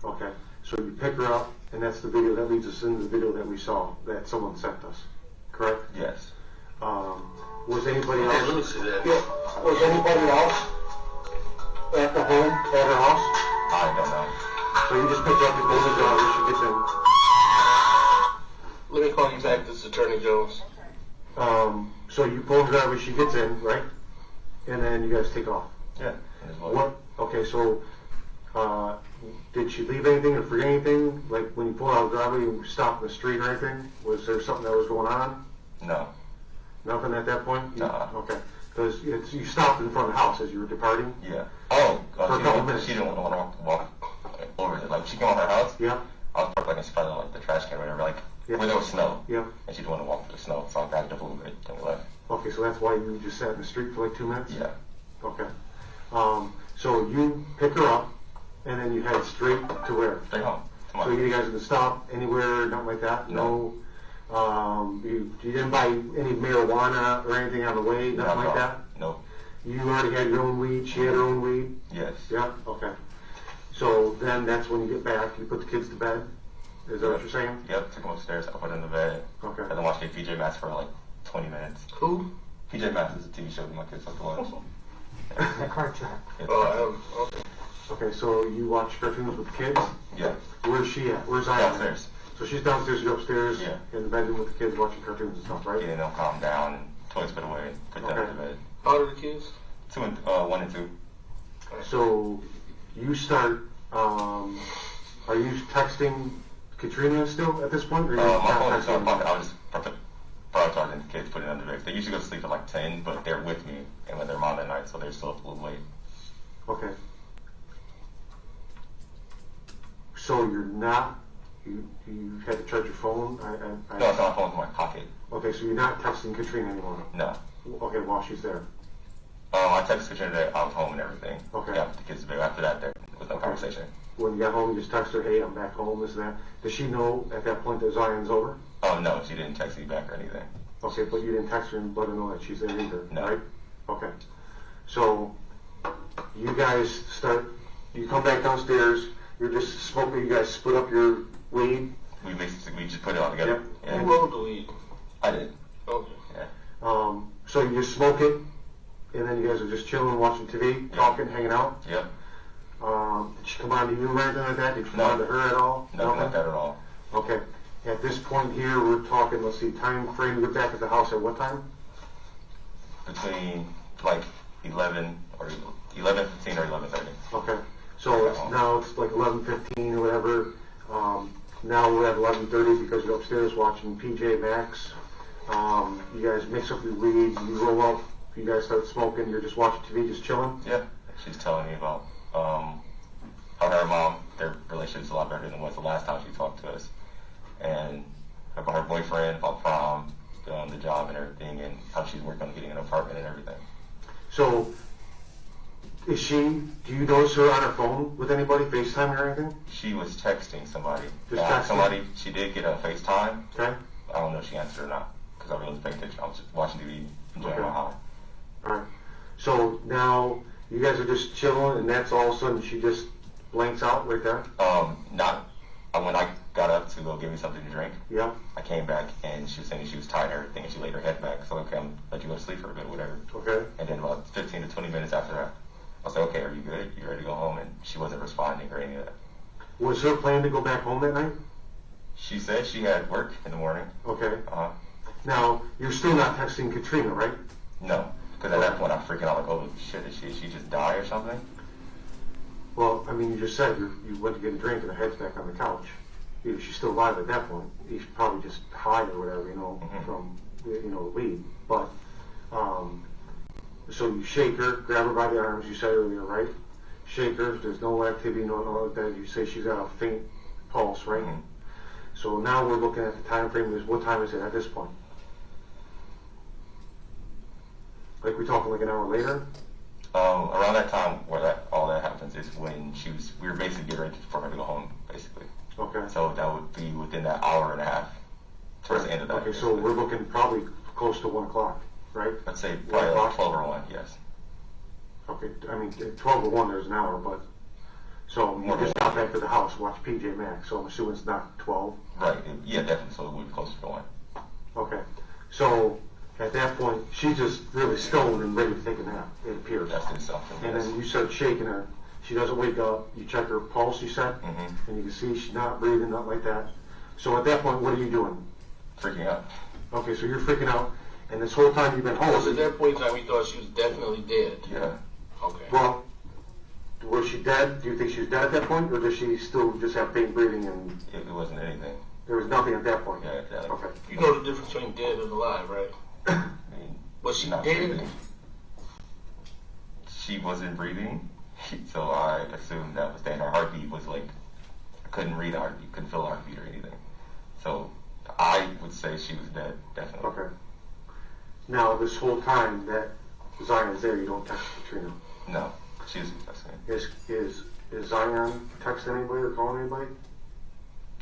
Okay. So you pick her up, and that's the video that leads us into the video that we saw that someone sent us. Correct? Yes. Was anybody else? Hey, let me see that. Yeah. Was anybody else at the home, at her house? I don't know. So you just picked her up and told the daughter she gets in. Let me call you back. This is Attorney Jones. So you pull the driver, she gets in, right? And then you guys take off. Yeah. What? Okay, so did she leave anything or forget anything? Like when you pull out of the driveway, you stop in the street or anything? Was there something that was going on? No. Nothing at that point? No. Okay. Because you stopped in front of the house as you were departing? Yeah. Oh, For a couple minutes. she didn't want to walk over it. Like she came out her house. Yeah. I was parked in front of the trash can or whatever, Yeah. where there was snow. Yeah. And she didn't want to walk through the snow, so I backed up a little bit and we left. Okay, so that's why you just sat in the street for like 2 minutes? Yeah. Okay. So you pick her up, and then you head straight to where? Stay home. Come on. So you guys didn't stop anywhere, nothing like that? No. You didn't buy any marijuana or anything on the way, nothing like that? No. You already had your own weed, she had her own weed? Yes. Yeah, okay. So then that's when you get back, you put the kids to bed? Is that what you're saying? Yep, took them upstairs, I put them to bed. Okay. And then watched PJ Masks for like 20 minutes. Who? PJ Masks is a TV show that my kids like to watch. The cartoon. Yeah. Oh, okay. Okay, so you watch cartoons with the kids? Yeah. Where's she at? Where's Zion? Downstairs. So she's downstairs, you're upstairs, Yeah. in the bedroom with the kids watching cartoons and stuff, right? Getting them calm down and toys put away, put them Okay. to bed. How old are the kids? 1 and 2. So you start, are you texting Katrina still at this point? Or are you My not phone is in texting my pocket. I was just prioritizing the kids, putting it under bed. They usually go to sleep at like 10, but they're with me and with their mom at night, so they're still up a little late. Okay. So you're not, you had to charge your phone? No, it's not my phone, it's in my pocket. Okay, so you're not texting Katrina anymore? No. Okay, while she's there? I texted Katrina that I was home and everything. Okay. Yeah, the kids to bed. After that, there was no conversation. When you got home, you just text her, hey, I'm back home, this and that. Does she know at that point that Zion's over? Oh, no, she didn't text me back or anything. Okay, but you didn't text her and let her know that she's there either, No. right? Okay. So you guys start, you come back downstairs, you're just smoking, you guys split up your weed. We just put it all together. Yep. Yeah. Who rolled the weed? I did. Okay. Yeah. So you just smoke it, and then you guys are just chilling, watching TV, talking, hanging out. Yep. Did she come on to you or anything like that? Did you come No. on to her at all? Nothing like that at all. Okay. At this point here, we're talking, let's see, time frame, you're back at the house at what time? Between like 11 or 11:15 or 11:30. Okay. So now it's like 11:15 or whatever. Now we're at 11:30 because you're upstairs watching PJ Masks. You guys mix up your weed, you roll up, you guys start smoking, you're just watching TV, just chilling? Yeah. She's telling me about how her and mom, their relationship's a lot better than it was the last time she talked to us. And about her boyfriend, about prom, the job and everything, and how she's working on getting an apartment and everything. So, do you notice her on her phone with anybody, FaceTime or anything? She was texting somebody. Just texting? She did get a FaceTime. Okay. I don't know if she answered or not, because I really wasn't paying attention. I was just watching TV, enjoying my high. Alright. So now you guys are just chilling and that's all of a sudden she just blanks out right there? When I got up to go get me something to drink, Yeah. I came back and she was saying she was tired and everything, and she laid her head back. So okay, I'm let you go to sleep for a bit, whatever. Okay. And then about 15 to 20 minutes after that, I was like, okay, are you good? You ready to go home? And she wasn't responding or any of that. Was her plan to go back home that night? She said she had work in the morning. Okay. Uh-huh. Now, you're still not texting Katrina, right? No, because at that point I'm freaking out like, oh shit, did she just die or something? Well, I mean, you just said you went to get a drink and her head's back on the couch. She's still alive at that point. She's probably just high or whatever, from, the weed. But, so you shake her, grab her by the arms, you said earlier, right? Shake her, there's no activity, no like that. You say she's got a faint pulse, right? Mm-hmm. So now we're looking at the time frame. What time is it at this point? Like we're talking like an hour later? Around that time where all that happens is when we were basically getting ready for her to go home, basically. Okay. So that would be within that hour and a half, towards the end of that. Okay, so we're looking probably close to 1 o'clock, right? Let's say probably like 12 or 1, yes. Okay, I mean, 12 or 1, there's an hour, but, so you just got back to the house, watch PJ Masks, so I'm assuming it's not 12? Right, yeah, definitely, so it would be closer to 1. Okay, so at that point, she's just really stoned and ready to take a nap, it appears. That's the something, And yes. then you start shaking her, she doesn't wake up, you check her pulse, you said, Mm-hmm. and you can see she's not breathing, not like that. So at that point, what are you doing? Freaking out. Okay, so you're freaking out, and this whole time you've been home. Because at that point in time, we thought she was definitely dead. Yeah. Okay. Well, was she dead? Do you think she was dead at that point, or does she still just have faint breathing and It wasn't anything. there was nothing at that point? Yeah, exactly. Okay. You know the difference between dead and alive, right? I mean, Was she not dead? breathing. She wasn't breathing, so I assumed that was dead. Her heartbeat was like, I couldn't read the heartbeat, couldn't feel the heartbeat or anything. So I would say she was dead, definitely. Okay. Now, this whole time that Zion's there, you don't text Katrina. No, she was texting me. Is Zion texting anybody or calling anybody?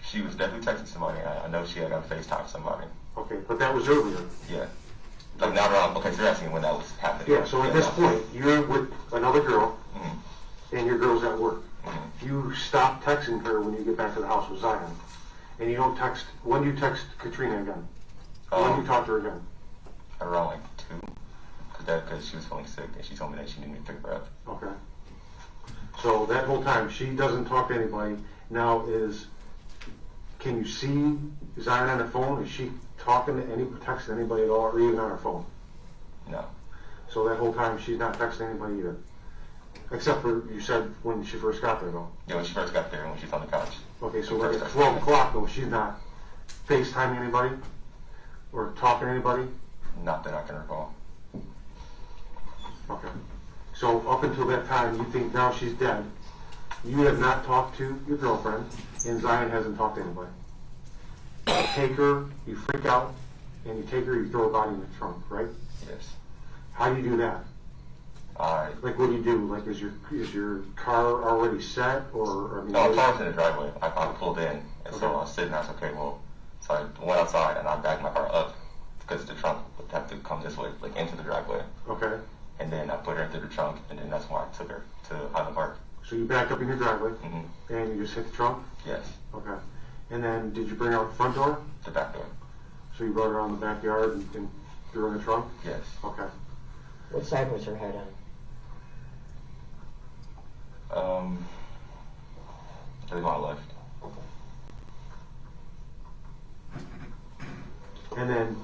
She was definitely texting somebody. I know she had got FaceTime somebody. Okay, but that was earlier. Yeah. Like not around, okay, so you're asking when that was happening. Yeah, so at this point, you're with another girl, Mm-hmm. and your girl's at work. Mm-hmm. you stop texting her when you get back to the house with Zion, and you don't text. When do you text Katrina again? When do you talk to her again? Around like 2, because she was feeling sick, and she told me that she needed me to pick her up. Okay. So that whole time, she doesn't talk to anybody. Now can you see Zion on the phone? Is she talking to texting anybody at all, or even on her phone? No. So that whole time, she's not texting anybody either? Except for, you said, when she first got there, though? Yeah, when she first got there, when she was on the couch. Okay, so like at 12 o'clock, though, she's not FaceTiming anybody? Or talking to anybody? Not that I can recall. Okay. So up until that time, you think now she's dead. You have not talked to your girlfriend, and Zion hasn't talked to anybody. You take her, you freak out, and you take her, you throw her body in the trunk, right? Yes. How do you do that? Like, what do you do? Like, is your car already set, or? I mean, no, the car was in the driveway. I pulled in, and so I was sitting there. I said, okay, well, so I went outside and I backed my car up because the trunk would have to come this way, like into the driveway. Okay. And then I put her into the trunk, and then that's why I took her to Highland Park. So you backed up in your driveway, Mm-hmm. and you just hit the trunk? Yes. Okay. And then did you bring her out the front door? The back door. So you brought her around the backyard and threw her in the trunk? Yes. Okay. What side was her head on? To my left. And then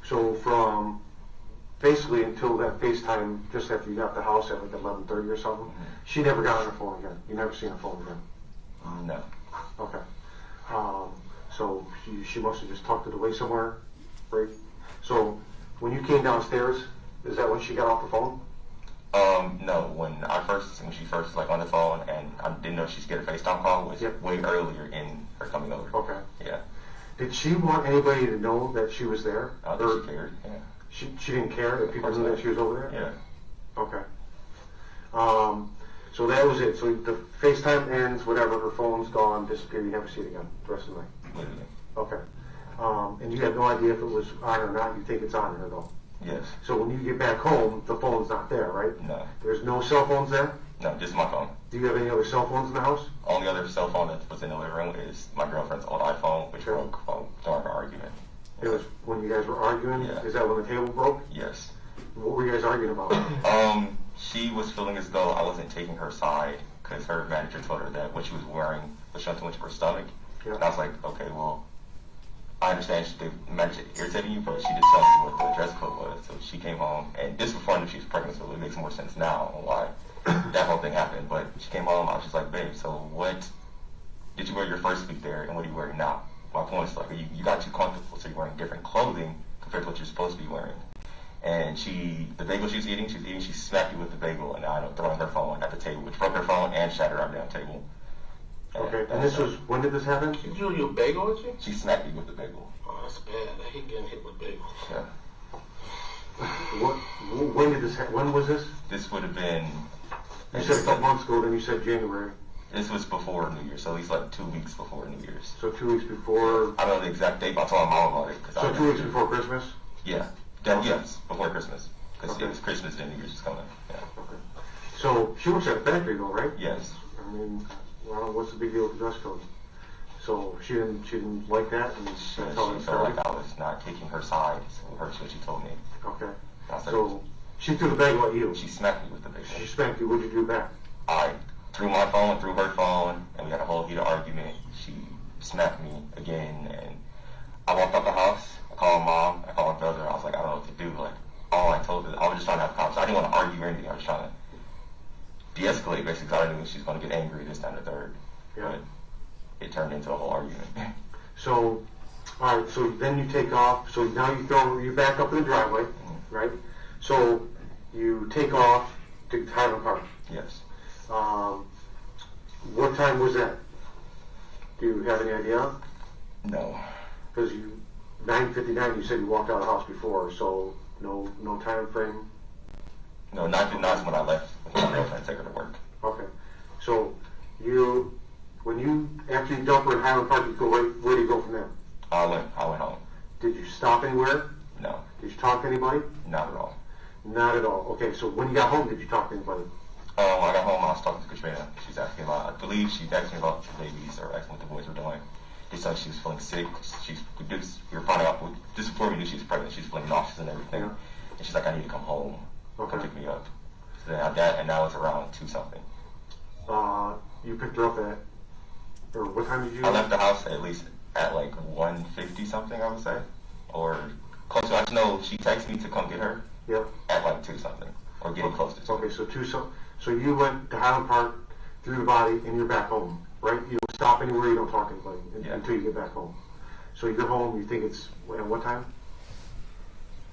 so from basically until that FaceTime, just after you got the house at like 11:30 or something, she never got on her phone again. You never seen her phone again? No. Okay. So she must have just tucked it away somewhere, right? So when you came downstairs, is that when she got off the phone? No. When she first like on the phone, and I didn't know she'd get a FaceTime call, was way earlier in her coming over. Okay. Yeah. Did she want anybody to know that she was there? I think she cared. Yeah. She didn't care that people knew that she was over there? Yeah. Okay. So that was it. So the FaceTime ends, whatever, her phone's gone, disappeared, you never see it again the rest of the night? Literally. Okay. And you have no idea if it was on or not, you think it's on her though? Yes. So when you get back home, the phone's not there, right? No. There's no cell phones there? No, just my phone. Do you have any other cell phones in the house? Only other cell phone that was in the living room is my girlfriend's old iPhone, which broke during our argument. It was when you guys were arguing? Yeah. Is that when the table broke? Yes. What were you guys arguing about? She was feeling as though I wasn't taking her side because her manager told her that what she was wearing was showing too much of her stomach. Yeah. And I was like, okay, well, I understand the manager irritating you, but she did tell me what the dress code was. So she came home, and this was before I knew she was pregnant, so it makes more sense now on why that whole thing happened. But she came home, I was just like, babe, so what did you wear your first week there, and what are you wearing now? My point is, like, you got too comfortable, so you're wearing different clothing compared to what you're supposed to be wearing. And the bagel she smacked me with the bagel, and I ended up throwing her phone at the table, which broke her phone and shattered our damn table. Okay, and this was, when did this happen? She threw you a bagel at you? She smacked me with the bagel. Oh, that's bad. I hate getting hit with bagels. Yeah. When was this? This would have been... You said a couple months ago, then you said January. This was before New Year's, so at least like 2 weeks before New Year's. So 2 weeks before... I don't know the exact date, but I told my mom about it. So 2 weeks before Christmas? Yeah. Yes, before Christmas. Because it was Christmas and New Year's was coming. Yeah. Okay. So she works at a factory though, right? Yes. I mean, well, what's the big deal with the dress code? So she didn't like that, and She that's how it felt like started? I was not taking her side, so that's what she told me. Okay. I said, So she threw the bagel at you? she smacked me with the bagel. She spanked you. What did you do back? I threw my phone, threw her phone, and we had a whole heated argument. She smacked me again, and I walked out the house. I called mom. I called my brother. I was like, I don't know what to do. Like, all I told her, I was just trying to have a conversation. I didn't want to argue or anything. I was trying to de-escalate, basically, because I knew she was going to get angry this time, the third. Yeah. But it turned into a whole argument. So, all right. So then you take off. So now you back up in the driveway, right? So you take off to Highland Park. Yes. What time was that? Do you have any idea? No. Because 9:59, you said you walked out of the house before, so no time frame. No, 9:59 is when I left with my girlfriend to take her to work. Okay. So after you dump her in Highland Park, you go where do you go from there? I went home. Did you stop anywhere? No, Did you talk to anybody? not at all. Not at all. Okay. So when you got home, did you talk to anybody? I got home, I was talking to Katrina. She's asking about, I believe she's asking about the babies or asking what the boys were doing. They said she was feeling sick. We were finding out, just before we knew she was pregnant, she was feeling nauseous and everything. Yeah. And she's like, I need to come home. Okay. Come pick me up. So then I had that, and now it's around 2 something. You picked her up at, or what time did you? I left the house at least at like 1:50 something, I would say. Or close to, I just know she texted me to come get her. Yep. At like 2 something. Or getting close to 2. Okay, so you went to Highland Park, threw the body, and you're back home, right? You don't stop anywhere, you don't talk to anybody until you get back home. So you're home, you think it's, at what time?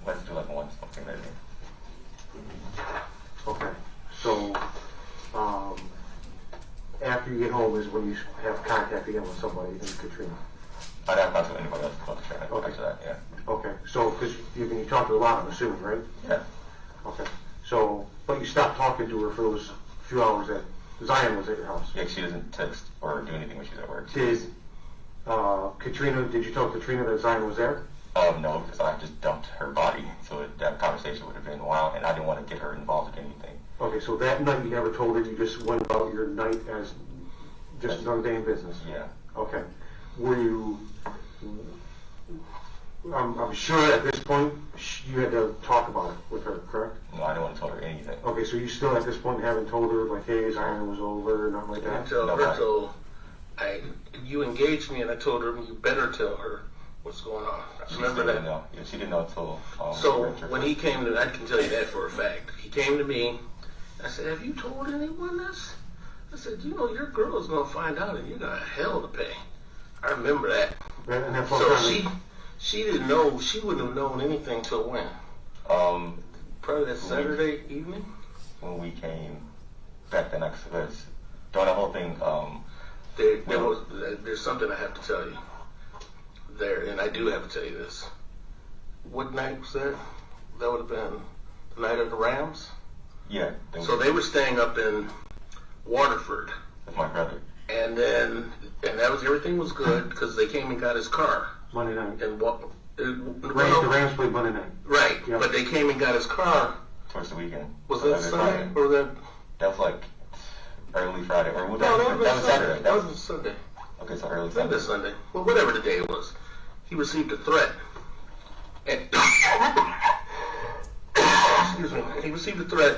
Let's do like 1 something maybe. Okay, so, after you get home is when you have contact again with somebody, and Katrina. I didn't talk to anybody else about Katrina after that, yeah. Okay, so, because you talked to her a lot, I'm assuming, right? Yeah. Okay, so, but you stopped talking to her for those few hours that Zion was at your house? Yeah, she doesn't text or do anything when she's at work. Did you tell Katrina that Zion was there? No, because I just dumped her body, so that conversation would have been wild, and I didn't want to get her involved in anything. Okay, so that night you never told her, you just went about your night as just another day in business? Yeah. Okay. Were you, I'm sure at this point you had to talk about it with her, correct? No, I didn't want to tell her anything. Okay, so you still at this point haven't told her, like, hey, Zion was over, or nothing like I that? didn't tell her till you engaged me, and I told her you better tell her what's going on. I remember that. No, yeah, she didn't know until. So when he came to, I can tell you that for a fact. He came to me. I said, "Have you told anyone this?" I said, "You know, your girl's gonna find out, and you're gonna have hell to pay." I remember that. And that's So she didn't know. She wouldn't have known anything till when? Probably that Saturday evening. When we came back the next, because during the whole thing, There's something I have to tell you there, and I do have to tell you this. What night was that? That would have been the night of the Rams? Yeah. So they were staying up in Waterford. With my brother. And everything was good because they came and got his car. Monday night. And the Rams played Monday night. Right, Yep. but they came and got his car. Towards the weekend. Was that Sunday or that? That was like early Friday, or No, that was Saturday. That was Sunday. Okay, so early Sunday. Sunday. Well, whatever the day it was, he received a threat. And excuse me. He received a threat,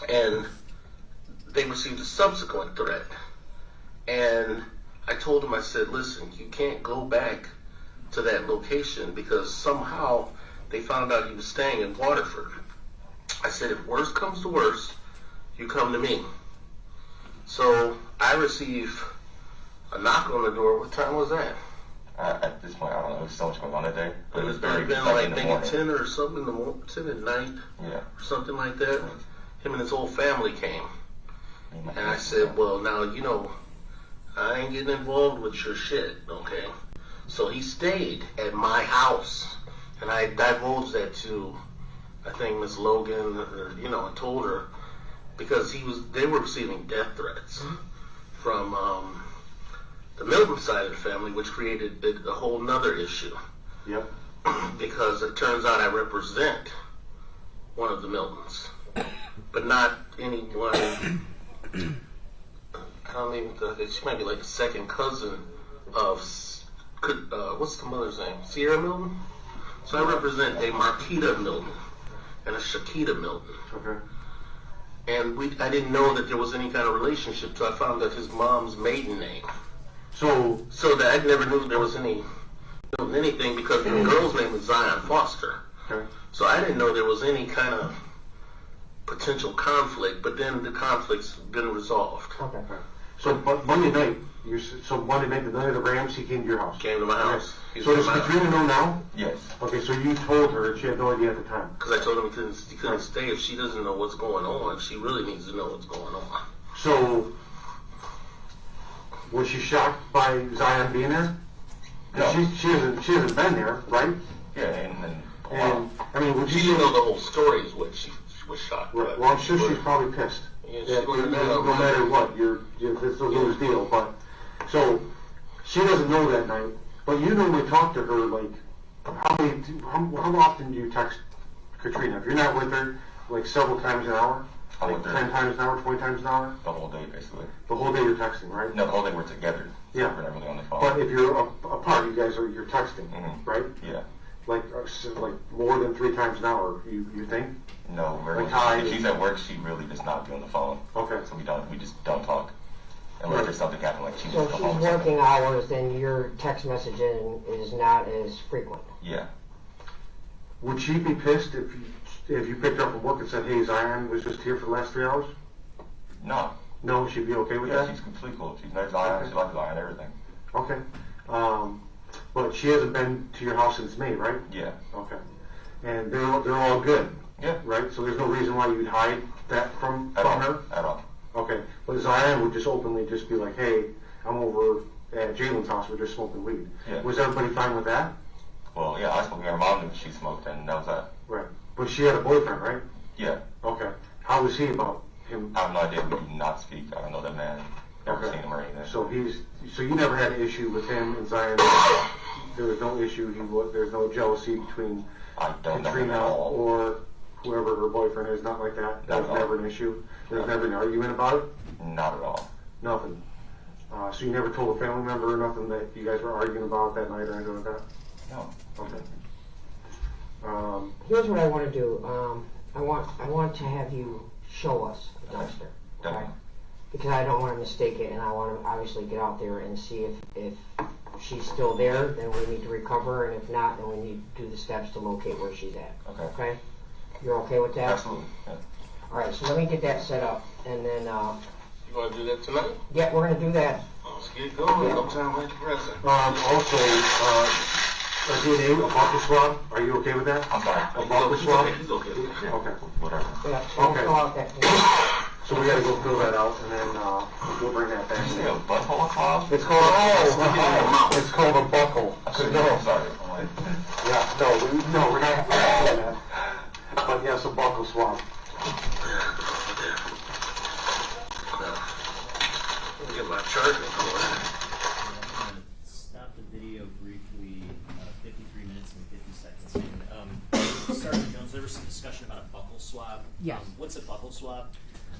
and they received a subsequent threat. And I told him, I said, listen, you can't go back to that location because somehow they found out he was staying in Waterford. I said, if worse comes to worse, you come to me. So I receive a knock on the door. What time was that? At this point, I don't know. There was so much going on that day. It was been like maybe 10 or something in the morning, 10 at night, yeah, or something like that. Him and his whole family came. And I said, well, now, you know, I ain't getting involved with your shit, okay? So he stayed at my house. And I divulged that to, I think, Miss Logan, you know, and told her, because they were receiving death threats from the Milton side of the family, which created a whole nother issue. Yep. Because it turns out I represent one of the Miltons, but not anyone. I don't even think she might be like a second cousin of what's the mother's name? Sierra Milton. So I represent a Marquita Milton and a Shakita Milton. Okay. And I didn't know that there was any kind of relationship till I found out his mom's maiden name. So that I never knew there was anything because the girl's name is Zion Foster. Okay. So I didn't know there was any kind of potential conflict, but then the conflict's been resolved. Okay. So Monday night, Monday night, the night of the Rams, he came to your house. Came to my house. Okay. So does Katrina know now? Yes. Okay, so you told her and she had no idea at the time. Because I told him he couldn't stay if she doesn't know what's going on. She really needs to know what's going on. So was she shocked by Zion being there? No. She hasn't been there, right? Yeah, and I mean, would she you didn't know the whole story is what she was shocked. Right. Well, I'm sure she's probably pissed. Yeah, no matter what, it's a lose deal. But so she doesn't know that night. But you normally talk to her like how often do you text Katrina? If you're not with her, like several times an hour. I Like went there 10 times an hour, 20 times an hour? the whole day, basically. The whole day you're texting, right? No, the whole day we're together. So Yeah. we're not really on the phone. But if you're apart, you're texting, Mhm. right? Yeah. Like more than 3 times an hour, you think? No, Like hi. if she's at work, she really does not be on the phone. Okay. So we just don't talk. Unless there's something happening, like she So just if come home she's or something. working hours, then your text messaging is not as frequent. Yeah. Would she be pissed if you picked her up from work and said, hey, Zion was just here for the last 3 hours? No. No, she'd be okay with Yeah, that? she's completely cool. She's nice Zion. Okay. She likes Zion, everything. Okay. But she hasn't been to your house since May, right? Yeah. Okay. And they're all good, Yeah. right? So there's no reason why you'd hide that from At all. her? At all. Okay. But Zion would just openly just be like, hey, I'm over at Jaylin's house, we're just smoking weed. Yeah. Was everybody fine with that? Well, yeah, I spoke to her mom knew she smoked, and that was that. Right. But she had a boyfriend, right? Yeah. Okay. How was he about him? I have no idea. We do not speak. I don't know that man. Never Okay. seen him or anything. So you never had an issue with him and Zion? There was no issue, there's no jealousy between I don't know him Katrina at all. or whoever her boyfriend is, nothing like that? That Not was at all. never an issue? There was never an argument about it? Not at all. Nothing? So you never told a family member or nothing that you guys were arguing about that night or anything like that? No. Okay. Here's what I want to do. I want to have you show us the Okay. dumpster. Definitely. Because I don't want to mistake it, and I want to obviously get out there and see if she's still there, then we need to recover, and if not, then we need to do the steps to locate where she's at. Okay. Okay? You're okay with that? Absolutely. Yeah. All right, so let me get that set up, and then, You want to do that tonight? yeah, we're going to do that. Let's get it going. No time like the present. Also, a DNA, a buckle swab, are you okay with that? I'm sorry. A buckle swab? He's okay. Okay. Whatever. Yeah, we'll Okay. fill out that. So we gotta go fill that out and then, we'll bring that back. Did you say a butthole swab? It's called, it's called a buckle. I should No, know. I'm sorry. I'm like, yeah, no, we're not doing that. But yes, a buckle swab. Let me get my charger going. Stop the video briefly, 53 minutes and 50 seconds. And, Sergeant Jones, there was some discussion about a buccal swab. Yes. What's a buccal swab?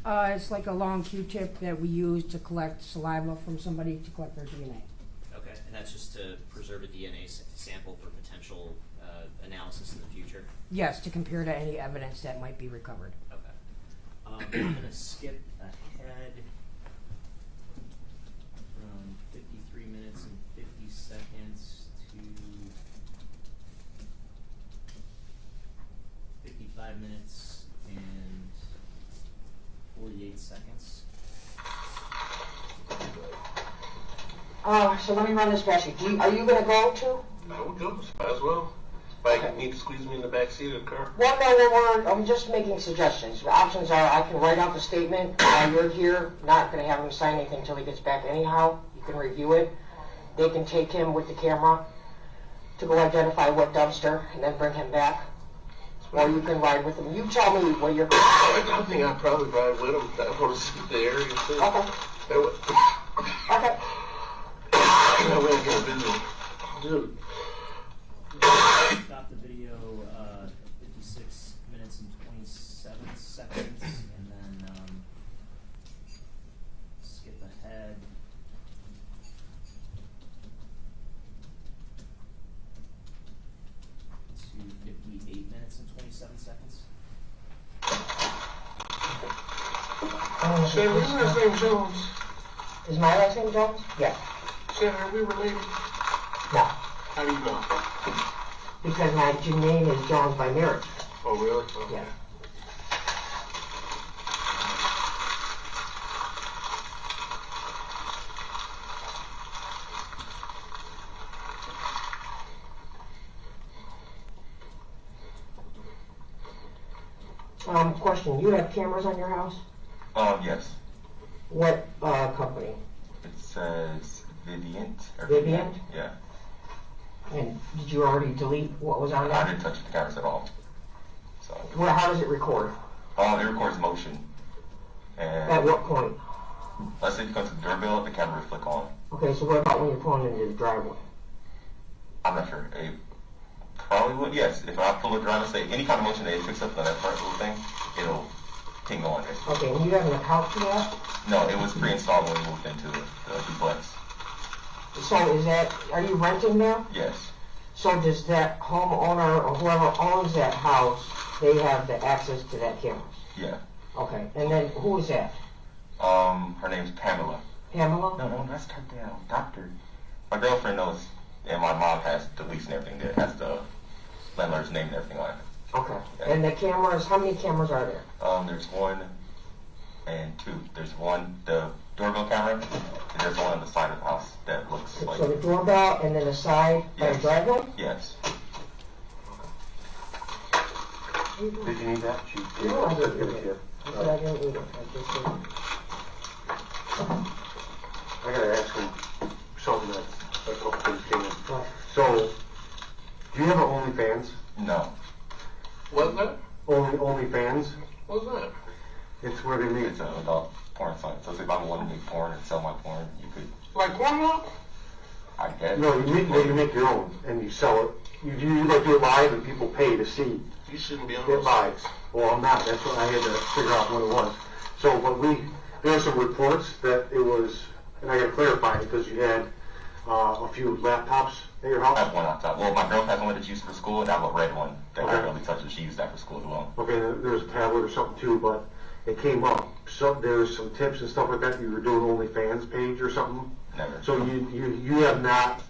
It's like a long Q-tip that we use to collect saliva from somebody to collect their DNA. Okay, and that's just to preserve a DNA sample for potential analysis in the future? Yes, to compare to any evidence that might be recovered. Okay. I'm going to skip ahead from 53 minutes and 50 seconds to 55 minutes and 48 seconds. So let me run this past you. Are you going to go too? I would go. Might as well. Might need to squeeze me in the back seat of the car. Well, no, I'm just making suggestions. The options are I can write out the statement while you're here, not going to have him sign anything until he gets back anyhow. You can review it. They can take him with the camera to go identify what dumpster and then bring him back. Or you can ride with him. You tell me what you're... I think I'd probably ride with him. I want to see the area too. Okay. That way, Okay. that way I get busy. Dude. Stop the video 56 minutes and 27 seconds, and then skip ahead to 58 minutes and 27 seconds. Shannon, your last name Jones. Is my last name Jones? Yeah. Shannon, are we related? No. How do you know? Because my name is Jones by marriage. Oh, really? Okay. Yeah. Question, you have cameras on your house? Yes. What company? It says Vivient. Or Vivient? Yeah. And did you already delete what was on I there? didn't touch the cameras at all. So, Well, how does it record? it records motion. And At what point? let's say you come to the doorbell, the camera will flick on. Okay, so what about when you're pulling into the driveway? I'm not sure. It probably would, yes. If I pull it around and say any kind of motion that it picks up on that front little thing, it'll can go on it. Okay, and you have an account for that? No, it was pre-installed when we moved into the duplex. So is that, are you renting there? Yes. So does that homeowner or whoever owns that house, they have the access to that camera? Yeah. Okay, and then who is that? Her name's Pamela. Pamela? No, that's her down. Doctor. My girlfriend knows, and my mom has the lease and everything that has the landlord's name and everything on it. Okay. Yeah. And the cameras, how many cameras are there? There's one and two. There's one, the doorbell camera, and there's one on the side of the house that looks like... So the doorbell and then the side by the Yes. driveway? Yes. Did you need that? No, I didn't Give need it it. to you. I said I didn't need it. I just didn't. I gotta ask him something that a couple things came in. What? So, do you have an OnlyFans? No. What's that? OnlyFans? What's that? It's where they meet. It's an adult porn site. So if I want to make porn and sell my porn, you could, Like Pornhub? I guess. No, you make your own and you sell it. You like do it live and people pay to see You shouldn't be on it those live. sites. Well, I'm not. That's what I had to figure out what it was. So, but there were some reports that it was, and I got to clarify it because you had a few laptops at your I house. have one on top. Well, my girl has one that she used for school, and I have a red one that I Okay. really touched, and she used that for school as well. Okay, there was a tablet or something too, but it came up. So there's some tips and stuff like that. You were doing OnlyFans page or something. Never. So you have not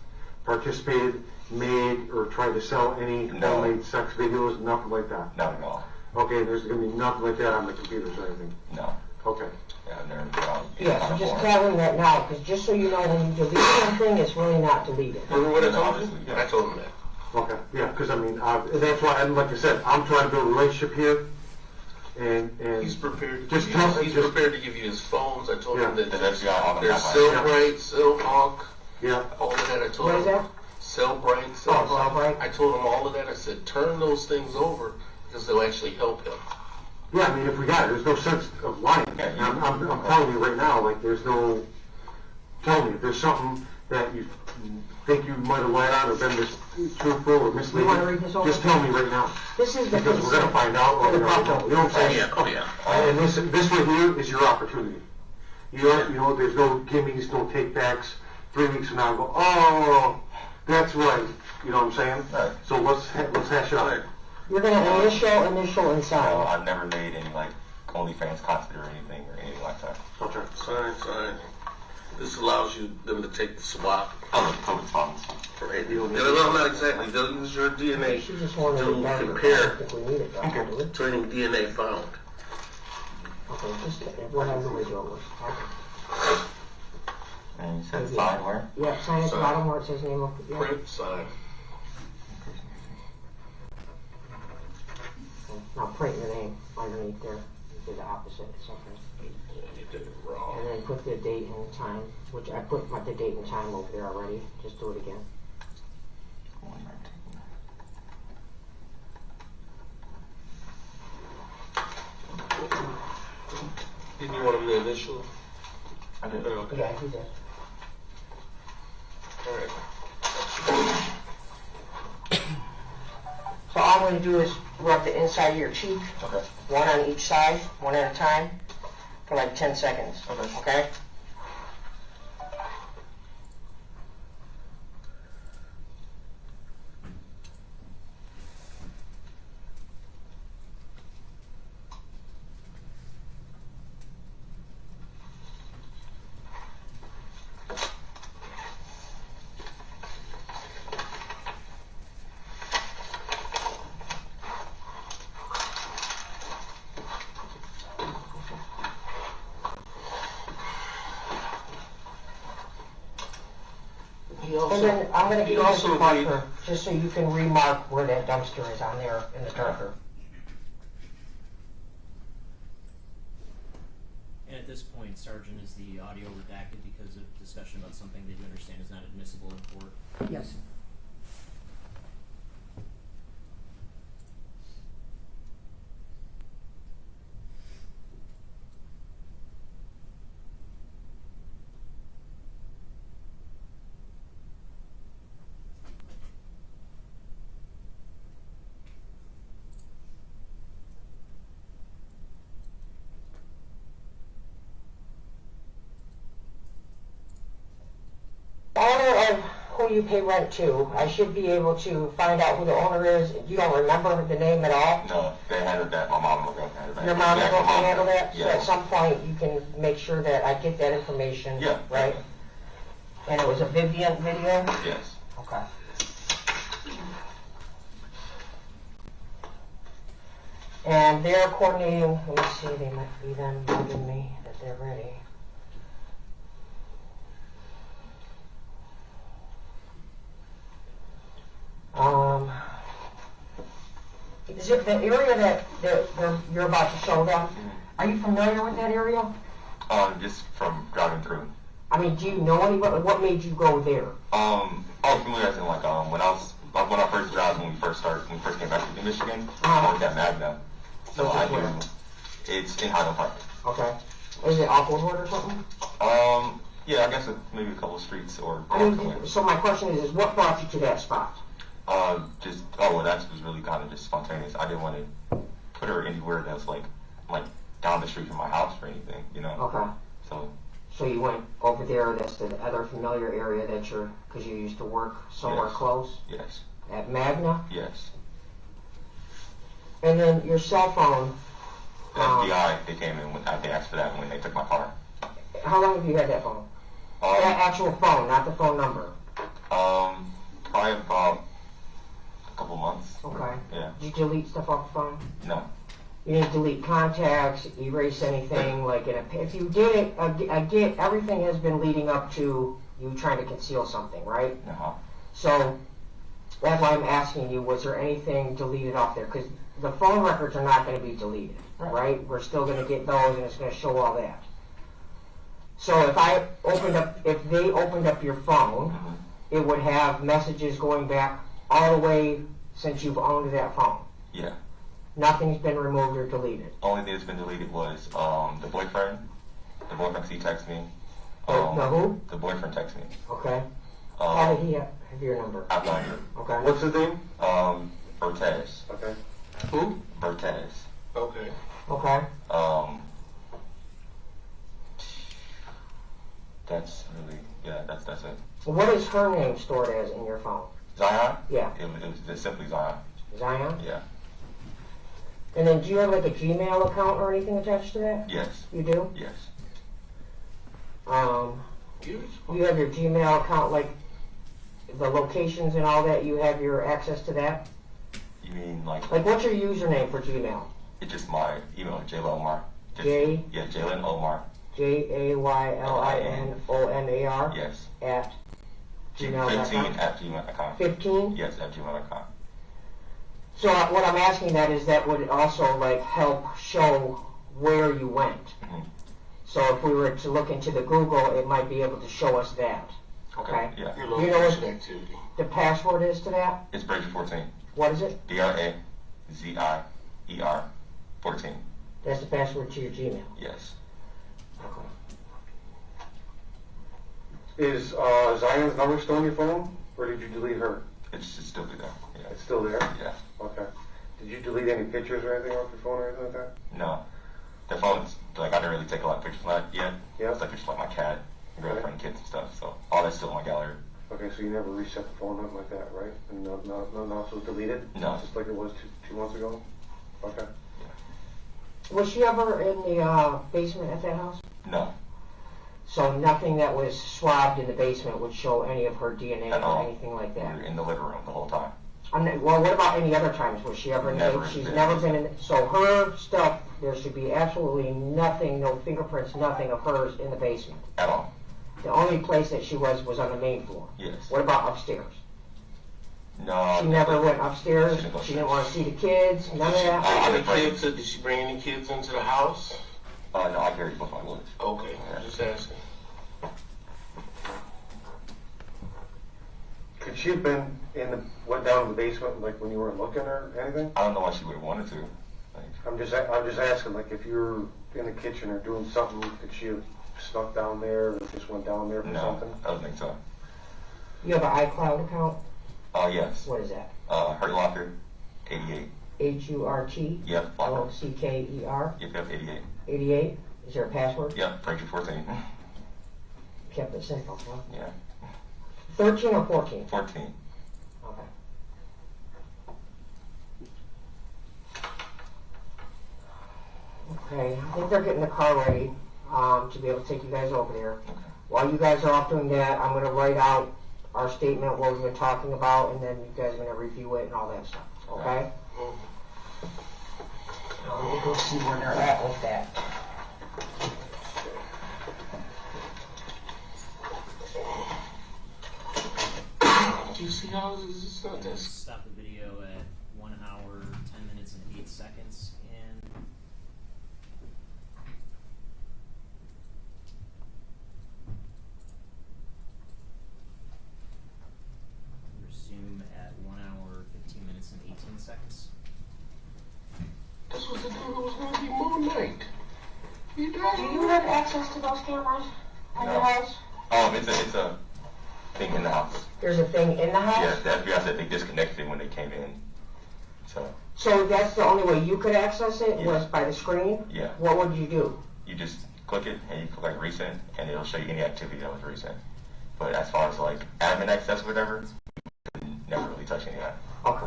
participated, made, or tried to sell any No. homemade sex videos, nothing like that. Not at all. Okay, there's gonna be nothing like that on the computers or anything. No. Okay. Yeah, I've never put on any Yeah, kind so of just porn. tell him that now, because just so you know, when you delete something, it's really not deleted. Remember what I Yeah, told you? obviously, yeah. I told him that. Okay, yeah, because I mean, that's why, and like I said, I'm trying to build a relationship here, and He's prepared to Just give you, tell- he's just- prepared to give you his phones. I told him Yeah. that That's got all the there's backlights. Cellbrite, Cellhawk, yeah, all of that. I told What is him. that? Cellbrite, Oh, Cellhawk. Cellbrite. I told him all of that. I said, turn those things over because they'll actually help him. yeah. I mean, if we got it, there's no sense of lying. Yeah, And I'm telling you right now, like, there's no. Tell me if there's something that you think you might have lied on or been truthful or misleading. You wanna read this over? Just tell me right now, This is the because we're gonna find out. Or we're gonna know. You know what I'm saying? Oh yeah. And this right here is your opportunity. You know, there's no gimmies, no take-backs. 3 weeks from now, go, oh, that's right. You know what I'm saying? Right. So let's hash it out. You're gonna initial No, inside. I've never made any, like, OnlyFans content or anything like that. Okay. Sign. This allows you them to take the swab. Public funds. Right. No, not exactly. They'll use your DNA She just wanted to it done. I compare don't think we need it, though, do we? to any DNA found. Okay, just whatever we do. Okay. And you said sign where? Yeah, sign at the Sign. bottom where it says name of, yeah. Print, sign. Now print your name underneath there. You did the opposite, something. Yeah, you did it wrong. And then put the date and the time, which I put the date and time over there already. Just do it again. Didn't you want them to initial? I did. Okay. Yeah, he did. All right. So all I'm going to do is rub the inside of your cheek, Okay. one on each side, one at a time, for like 10 seconds. Okay. Okay? He also, And then I'm going to he give you also this agreed. marker, just so you can remark where that dumpster is on there in the darker. And at this point, Sergeant, is the audio redacted because of discussion about something that you understand is not admissible in court? Yes. owner of who you pay rent to, I should be able to find out who the owner is. You don't remember the name at all? No, they handled that. My mom will handle that. Your mom will handle that? So Yeah. at some point you can make sure that I get that information, Yeah. right? And it was a Vivian video? Yes. Okay. And they're coordinating, let me see, they might be them bugging me that they're ready. Is it the area that you're about to show them? Are you familiar with that area? Just from driving through. I mean, do you know anybody? What made you go there? Familiar as in like when I first drive, when we first came back to Michigan, I worked at Magna. So Which I is knew where? it's in Highland Park. Okay. Is it off Woodward or something? Yeah, I guess maybe a couple of streets or. I mean, so my question is what brought you to that spot? That was really kind of just spontaneous. I didn't want to put her anywhere that's like down the street from my house or anything, you know. Okay. So you went over there. That's the other familiar area that because you used to work somewhere Yes. close. Yes. At Magna. Yes. And then your cell phone. FBI, they came in they asked for that when they took my car. How long have you had that phone? That actual phone, not the phone number. Probably about a couple months. Okay. Yeah. Did you delete stuff off the phone? No. You didn't delete contacts, erase anything, like if you did it, I get everything has been leading up to you trying to conceal something, right? Uh-huh. So that's why I'm asking you, was there anything deleted off there? Because the phone records are not going to be deleted, right? We're still going to get those and it's going to show all that. So if they opened up your phone, it would have messages going back all the way since you've owned that phone. Yeah. Nothing's been removed or deleted. Only thing that's been deleted was the boyfriend. The boyfriend, he texted me. The who? The boyfriend texted me. Okay. How did he have your number? I've known you. Okay. What's his name? Bertez. Okay. Who? Bertez. Okay. Okay. That's really, that's it. What is her name stored as in your phone? Zion? Yeah. It was just simply Zion. Zion? Yeah. And then do you have like a Gmail account or anything attached to that? Yes. You do? Yes. You have your Gmail account, like the locations and all that, you have your access to that? You mean like what's your username for Gmail? It's just my email, Jaylin Omar. Jaylin Omar. Jaylin Yes. at 15 gmail.com? at gmail.com. 15? Yes, at gmail.com. So what I'm asking that would also like help show where you went. Mm-hmm. So if we were to look into the Google, it might be able to show us that. Okay? Yeah. Your You know what location activity. the password is to that? It's Brazier 14. What is it? Brazier 14. That's the password to your Gmail. Yes. Okay. Is Zion's number still on your phone, or did you delete her? It's still there. Yeah. It's still there? Yeah. Okay. Did you delete any pictures or anything off your phone or anything like that? No. The phone's, I didn't really take a lot of pictures from that yet. Yeah. It's pictures my cat, my girlfriend, kids and stuff. So all that's still in my gallery. Okay, so you never reset the phone, nothing like that, right? And nothing else was deleted? No. Just like it was two months ago? Okay. Was she ever in the basement at that house? No. So nothing that was swabbed in the basement would show any of her DNA At or all. anything like We that? were in the living room the whole time. Well, what about any other times? Was she ever in the Never basement? She's been. never been in. So her stuff, there should be absolutely nothing, no fingerprints, nothing of hers in the basement. At all. The only place that she was on the main floor. Yes. What about upstairs? No. She never went upstairs. She didn't go She didn't want to see the kids. None of that. Did she bring any kids into the house? No, I carried both my woods. Okay, I'm just asking. Could she have been went down to the basement, like when you weren't looking or anything? I don't know why she would have wanted to. I'm just asking, like if you're in the kitchen or doing something, could she have snuck down there or just went down there for No, something? I don't think so. You have an iCloud account? Yes. What is that? Hurt Locker, 88. HURT? Yep, Locker. LOCKER? Yep, 88. 88? Is there a password? Yep, Brazier 14. Kept it simple, huh? Yeah. 13 or 14? 14. Okay. Okay, I think they're getting the car ready to be able to take you guys over there. Okay. While you guys are off doing that, I'm going to write out our statement, what we've been talking about, and then you guys are going to review it and all that stuff. Okay? Now, let me go see where they're at with that. Do you see how this is not this? Stop the video at 1 hour, 10 minutes, and 8 seconds. And resume at 1 hour, 15 minutes, and 18 seconds. This was the day that was going to be Moon Night. You Do don't. you have access to those cameras in your house? It's a thing in the house. There's a thing in the house? Yes, the FBI said they disconnected it when they came in. So that's the only way you could access it Yeah. was by the screen? Yeah. What would you do? You just click it and you click like recent, and it'll show you any activity that was recent. But as far as like admin access or whatever, you could never really touch any of that. Okay.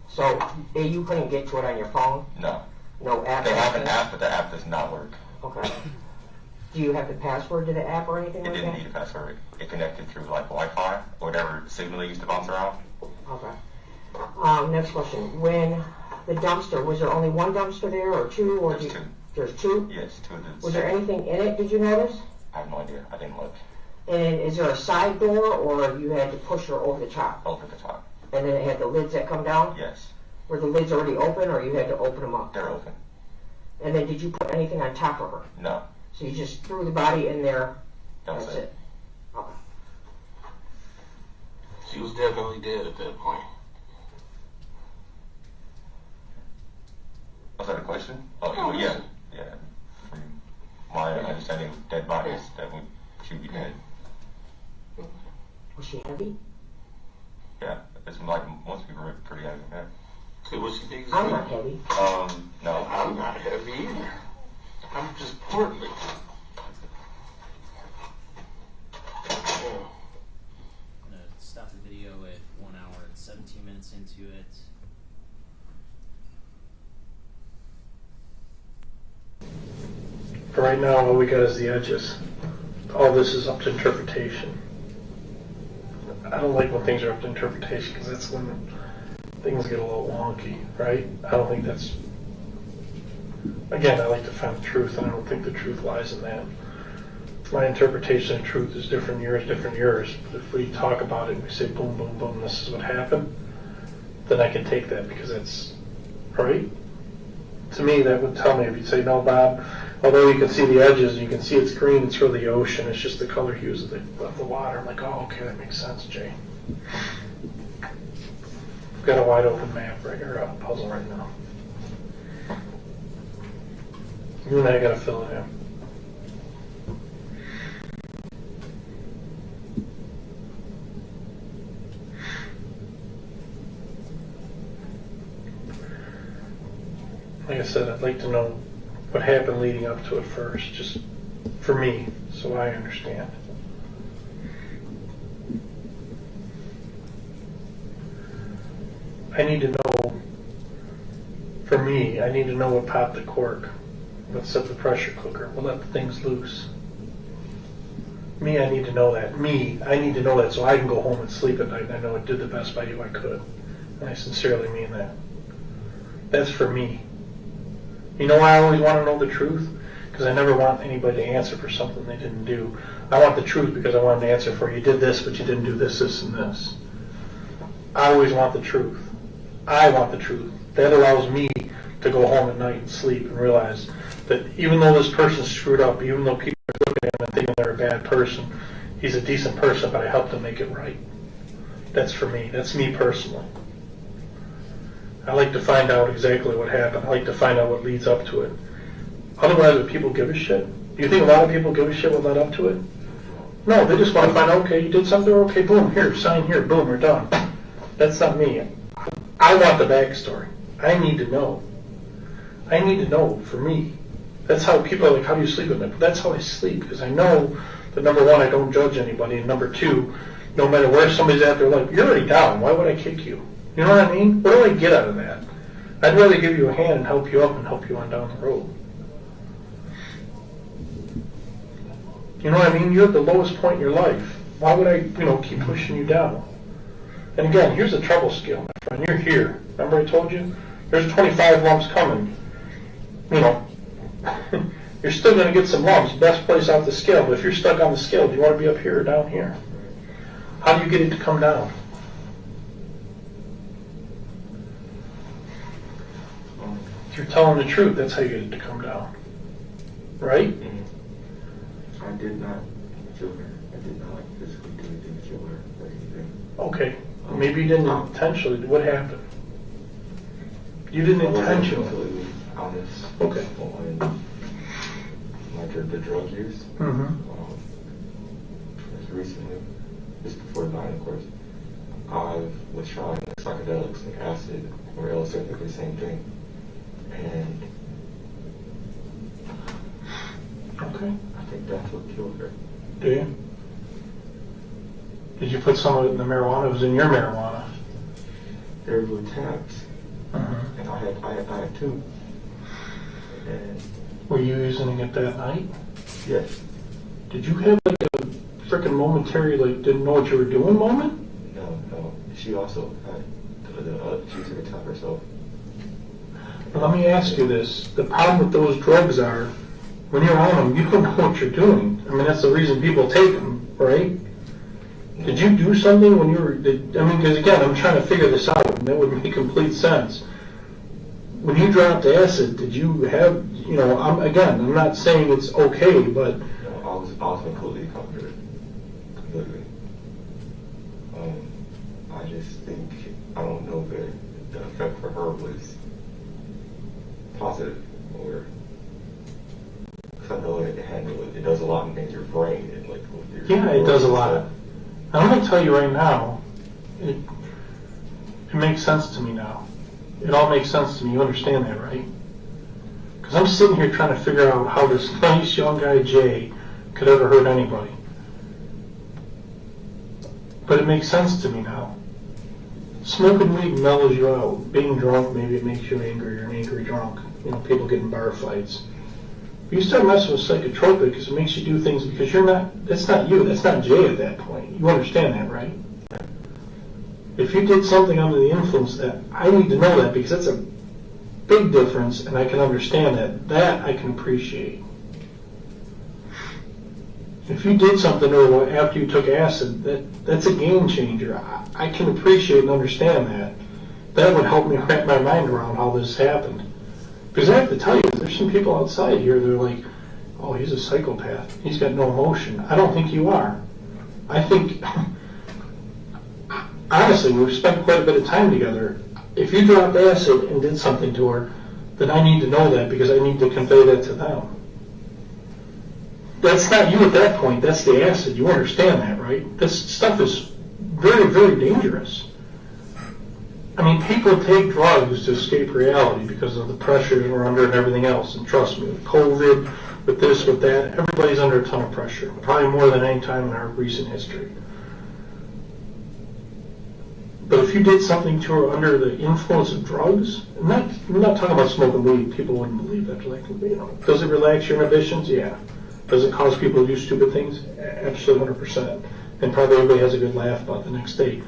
So you couldn't get to it on your phone? No. No app? They have an app, but the app does not work. Okay. Do you have the password to the app or anything It like didn't that? need a password. It connected through like Wi-Fi or whatever signal they used to bounce around. Okay. Next question. When the dumpster, was there only one dumpster there or two? Or There's two. There's two? Yes, two of the Was there anything in it, did you notice? I have no idea. I didn't look. And is there a side door or you had to push her over the top? Over the top. And then it had the lids that come down? Yes. Were the lids already open or you had to open them up? They're open. And then did you put anything on top of her? No. So you just threw the body in there? That was That's it? Okay. She was definitely dead at that point. Was that a question? Oh, Oh, yeah. yes. Yeah. From my understanding, dead bodies that would should be dead. Was she heavy? Yeah. It's like most people are pretty heavy. Yeah. So was she big? I'm not heavy. No. I'm not heavy either. I'm just portly. I'm gonna stop the video at 1 hour and 17 minutes into it. For right now, all we got is the edges. All this is up to interpretation. I don't like when things are up to interpretation because that's when things get a little wonky, right? I don't think that's... Again, I like to find the truth, and I don't think the truth lies in that. My interpretation of truth is different yours, different yours. But if we talk about it and we say, boom, boom, boom, this is what happened, then I can take that because it's right. To me, that would tell me if you say, no, Bob, although you can see the edges, you can see it's green, it's really the ocean, it's just the color hues of the water. I'm like, oh, okay, that makes sense, Jay. I've got a wide open map right here, a puzzle right now. You and I got to fill it in. Like I said, I'd like to know what happened leading up to it first, just for me, so I understand. I need to know, for me, I need to know what popped the cork, what set the pressure cooker, what let the things loose. Me, I need to know that. Me, I need to know that so I can go home and sleep at night and I know I did the best by you I could. And I sincerely mean that. That's for me. You know why I always want to know the truth? Because I never want anybody to answer for something they didn't do. I want the truth because I want them to answer for you did this, but you didn't do this, this, and this. I always want the truth. I want the truth. That allows me to go home at night and sleep and realize that even though this person screwed up, even though people are looking at him and thinking they're a bad person, he's a decent person, but I helped him make it right. That's for me. That's me personally. I like to find out exactly what happened. I like to find out what leads up to it. Otherwise, would people give a shit? Do you think a lot of people give a shit what led up to it? No, they just want to find out, okay, you did something, okay, boom, here, sign here, boom, we're done. That's not me. I want the backstory. I need to know. I need to know for me. That's how people are like, how do you sleep at night? That's how I sleep, because I know that number one, I don't judge anybody, and number two, no matter where somebody's at their life, you're already down. Why would I kick you? You know what I mean? What do I get out of that? I'd rather give you a hand and help you up and help you on down the road. You know what I mean? You're at the lowest point in your life. Why would I, keep pushing you down? And again, here's the trouble scale, my friend. You're here. Remember I told you? There's 25 lumps coming. You're still going to get some lumps. Best place off the scale. But if you're stuck on the scale, do you want to be up here or down here? How do you get it to come down? If you're telling the truth, that's how you get it to come down. Right? I did not kill her. I did not physically do anything to kill her or anything. Okay. Maybe you didn't intentionally. What happened? You didn't intentionally. Completely honest. Okay. On the drug use. Just recently, just before 9, of course, I was trying psychedelics like acid or LSD, the same thing. And okay. I think that's what killed her. Do you? Did you put some of it in the marijuana? It was in your marijuana. There were tabs, Mm-hmm. and I had 2. And Were you using it that night? yes, Did you have like a freaking momentary, like, didn't know what you were doing moment? no. She also had she took a tab herself. But let me ask you this. The problem with those drugs are, when you're on them, you don't know what you're doing. I mean, that's the reason people take them, right? Did you do something when you were, because again, I'm trying to figure this out, and that would make complete sense. When you dropped acid, did you have, I'm not saying it's okay, but... No, I was completely comforted. Completely. I just think, I don't know if the effect for her was positive, or... Because I know it does a lot in your brain. And like, with your Yeah, it does a lot. I'm going to tell you right now, it makes sense to me now. It all makes sense to me. You understand that, right? Because I'm sitting here trying to figure out how this nice young guy, Jay, could ever hurt anybody. But it makes sense to me now. Smoking weed mellows you out. Being drunk, maybe it makes you angry. You're an angry drunk. People get in bar fights. You start messing with psychotropic because it makes you do things because that's not you, that's not Jay at that point. You understand that, right? If you did something under the influence that, I need to know that because that's a big difference and I can understand that. That I can appreciate. If you did something after you took acid, that's a game changer. I can appreciate and understand that. That would help me wrap my mind around how this happened. Because I have to tell you, there's some people outside here that are like, oh, he's a psychopath. He's got no emotion. I don't think you are. I think, honestly, we've spent quite a bit of time together. If you dropped acid and did something to her, then I need to know that because I need to convey that to them. That's not you at that point. That's the acid. You understand that, right? This stuff is very, very dangerous. I mean, people take drugs to escape reality because of the pressures we're under and everything else. And trust me, with COVID, with this, with that, everybody's under a ton of pressure, probably more than any time in our recent history. But if you did something to her under the influence of drugs, I'm not talking about smoking weed. People wouldn't believe that. Like, does it relax your inhibitions? Yeah. Does it cause people to do stupid things? Absolutely 100%. And probably everybody has a good laugh about the next day.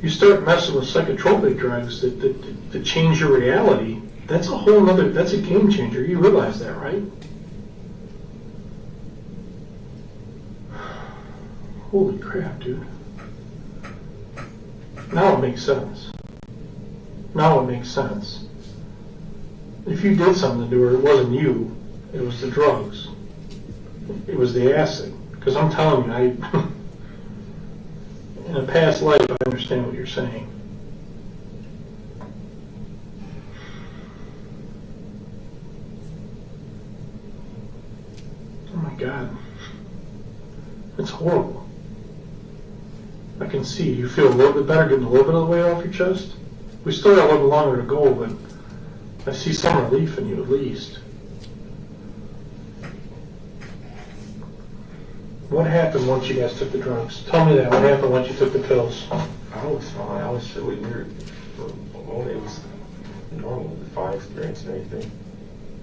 You start messing with psychotropic drugs that change your reality, that's a whole other, that's a game changer. You realize that, right? Holy crap, dude. Now it makes sense. Now it makes sense. If you did something to her, it wasn't you, it was the drugs. It was the acid. Because I'm telling you, in a past life, I understand what you're saying. Oh my God. It's horrible. I can see you feel a little bit better getting a little bit of the weight off your chest. We still got a little longer to go, but I see some relief in you at least. What happened once you guys took the drugs? Tell me that. What happened once you took the pills? I was fine. I was really weird. For a moment, it was normal, the fine experience and everything.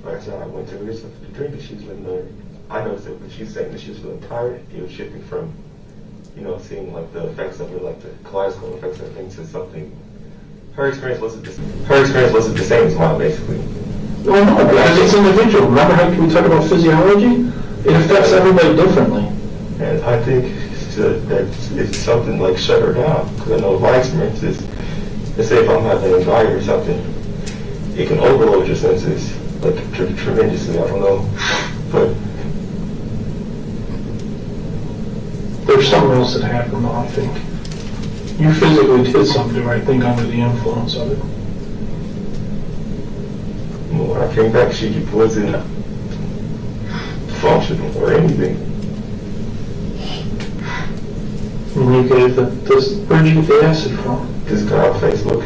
Like I said, I went to her something to drink and she was feeling tired. I noticed it, but she was saying that she was feeling tired. It was shifting from, seeing like the effects of it, like the kaleidoscope effects of everything to something. Her experience wasn't the same as mine, basically. Well, no, because it's individual. Remember how we talk about physiology? It affects everybody differently. And I think that it's something like shut her down. Because I know my experience is, let's say if I'm having anxiety or something, it can overload your senses, like tremendously, I don't know. But there's something else that happened though, I think. You physically did something, I think, under the influence of it. Well, when I came back, she wasn't functional or anything. And you gave this, where'd you get the acid from? This guy on Facebook.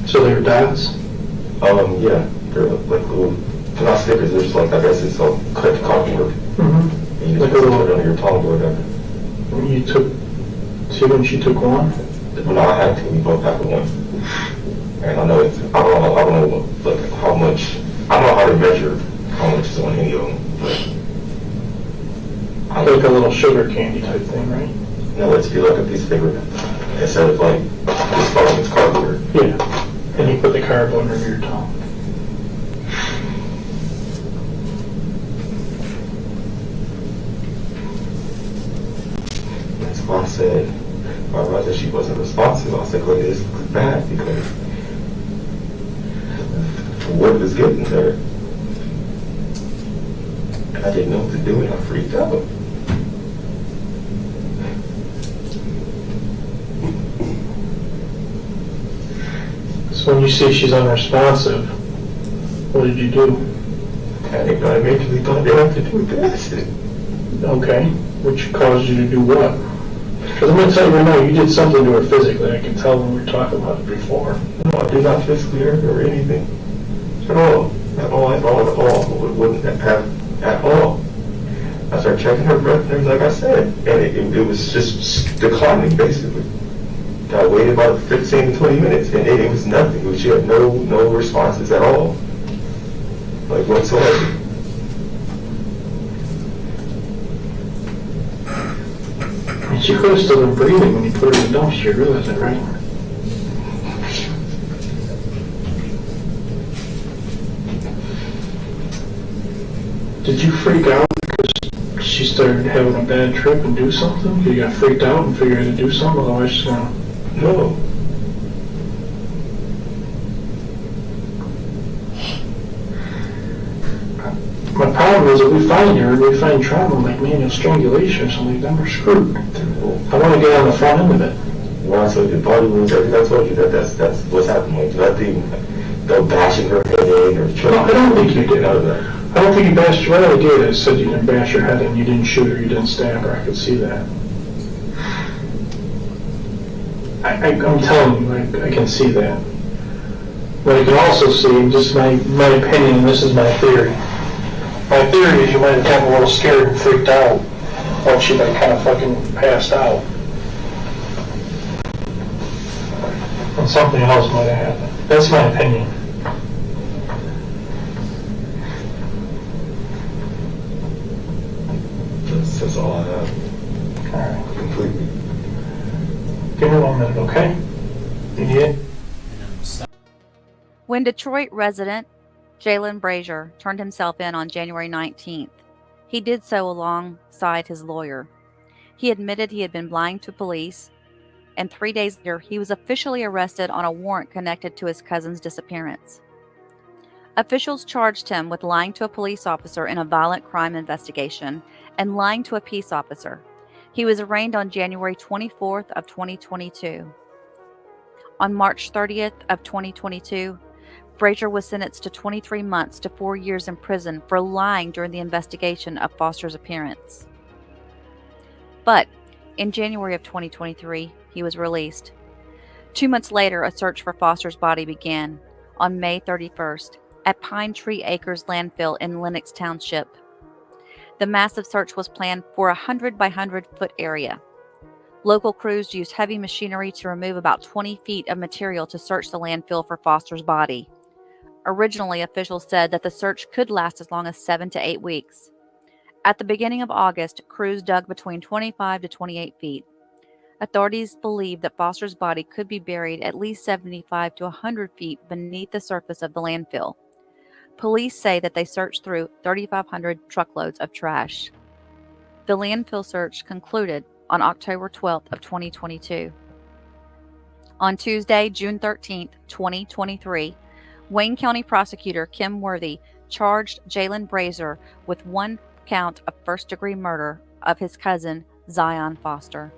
So they were dots? Yeah, they're like little, they're not stickers, they're just like, I guess it's all cut to cardboard. Mm-hmm. And you Like just a put it little, under your tongue or whatever. you took two and she took one? Well, no, I had to, we both had one. And I know I don't know like how much, I don't know how to measure how much is on any of them, but. Like a little sugar candy type thing, right? No, let's be like a piece of paper instead of like this part it's cardboard. Yeah. And you put the cardboard under your tongue. That's why I said, I realized that she wasn't responsive. I said, "Look, this is bad because what was getting to her, I didn't know what to do, and I freaked out." So when you say she's unresponsive, what did you do? I immediately thought they had to do with the accident. Okay. Which caused you to do what? Because I'm going to tell you right now, you did something to her physically. I can tell when we were talking about it before. No, I did not physically hurt her or anything. At all. At all. It wouldn't have at all. I started checking her breath and everything, like I said. And it was just declining, basically. I waited about 15 to 20 minutes, and it was nothing. She had no responses at all. Like, whatsoever. And she could have still been breathing when you put her in the dumpster, you realize that, right? Did you freak out because she started having a bad trip and do something? You got freaked out and figured to do something, otherwise she's gonna... No. My problem is if we find her and we find trauma like manual strangulation or something, then we're screwed. I want to get on the front end of it. When I told you body wounds, everything I told you, that's what's happening. Like, nothing, no bashing her head in or trying. No, I don't think you did. None of that. I don't think you bashed her. Right, I did. I said you didn't bash her head in, you didn't shoot her, you didn't stab her. I could see that. I'm telling you, I can see that. But I can also see, just my opinion, and this is my theory. My theory is you might have gotten a little scared and freaked out once she like kind of fucking passed out. And something else might have happened. That's my opinion. That's all I have. All right. Completely. Give me 1 minute, okay? You need it? When Detroit resident Jaylin Brazier turned himself in on January 19th, he did so alongside his lawyer. He admitted he had been lying to police, and 3 days later, he was officially arrested on a warrant connected to his cousin's disappearance. Officials charged him with lying to a police officer in a violent crime investigation and lying to a peace officer. He was arraigned on January 24th of 2022. On March 30th of 2022, Brazier was sentenced to 23 months to 4 years in prison for lying during the investigation of Foster's appearance. But in January of 2023, he was released. 2 months later, a search for Foster's body began on May 31st at Pine Tree Acres landfill in Lenox Township. The massive search was planned for a 100 by 100 foot area. Local crews used heavy machinery to remove about 20 feet of material to search the landfill for Foster's body. Originally, officials said that the search could last as long as 7 to 8 weeks. At the beginning of August, crews dug between 25 to 28 feet. Authorities believe that Foster's body could be buried at least 75 to 100 feet beneath the surface of the landfill. Police say that they searched through 3,500 truckloads of trash. The landfill search concluded on October 12th of 2022. On Tuesday, June 13th, 2023, Wayne County Prosecutor Kym Worthy charged Jaylin Brazier with 1 count of first-degree murder of his cousin, Zion Foster.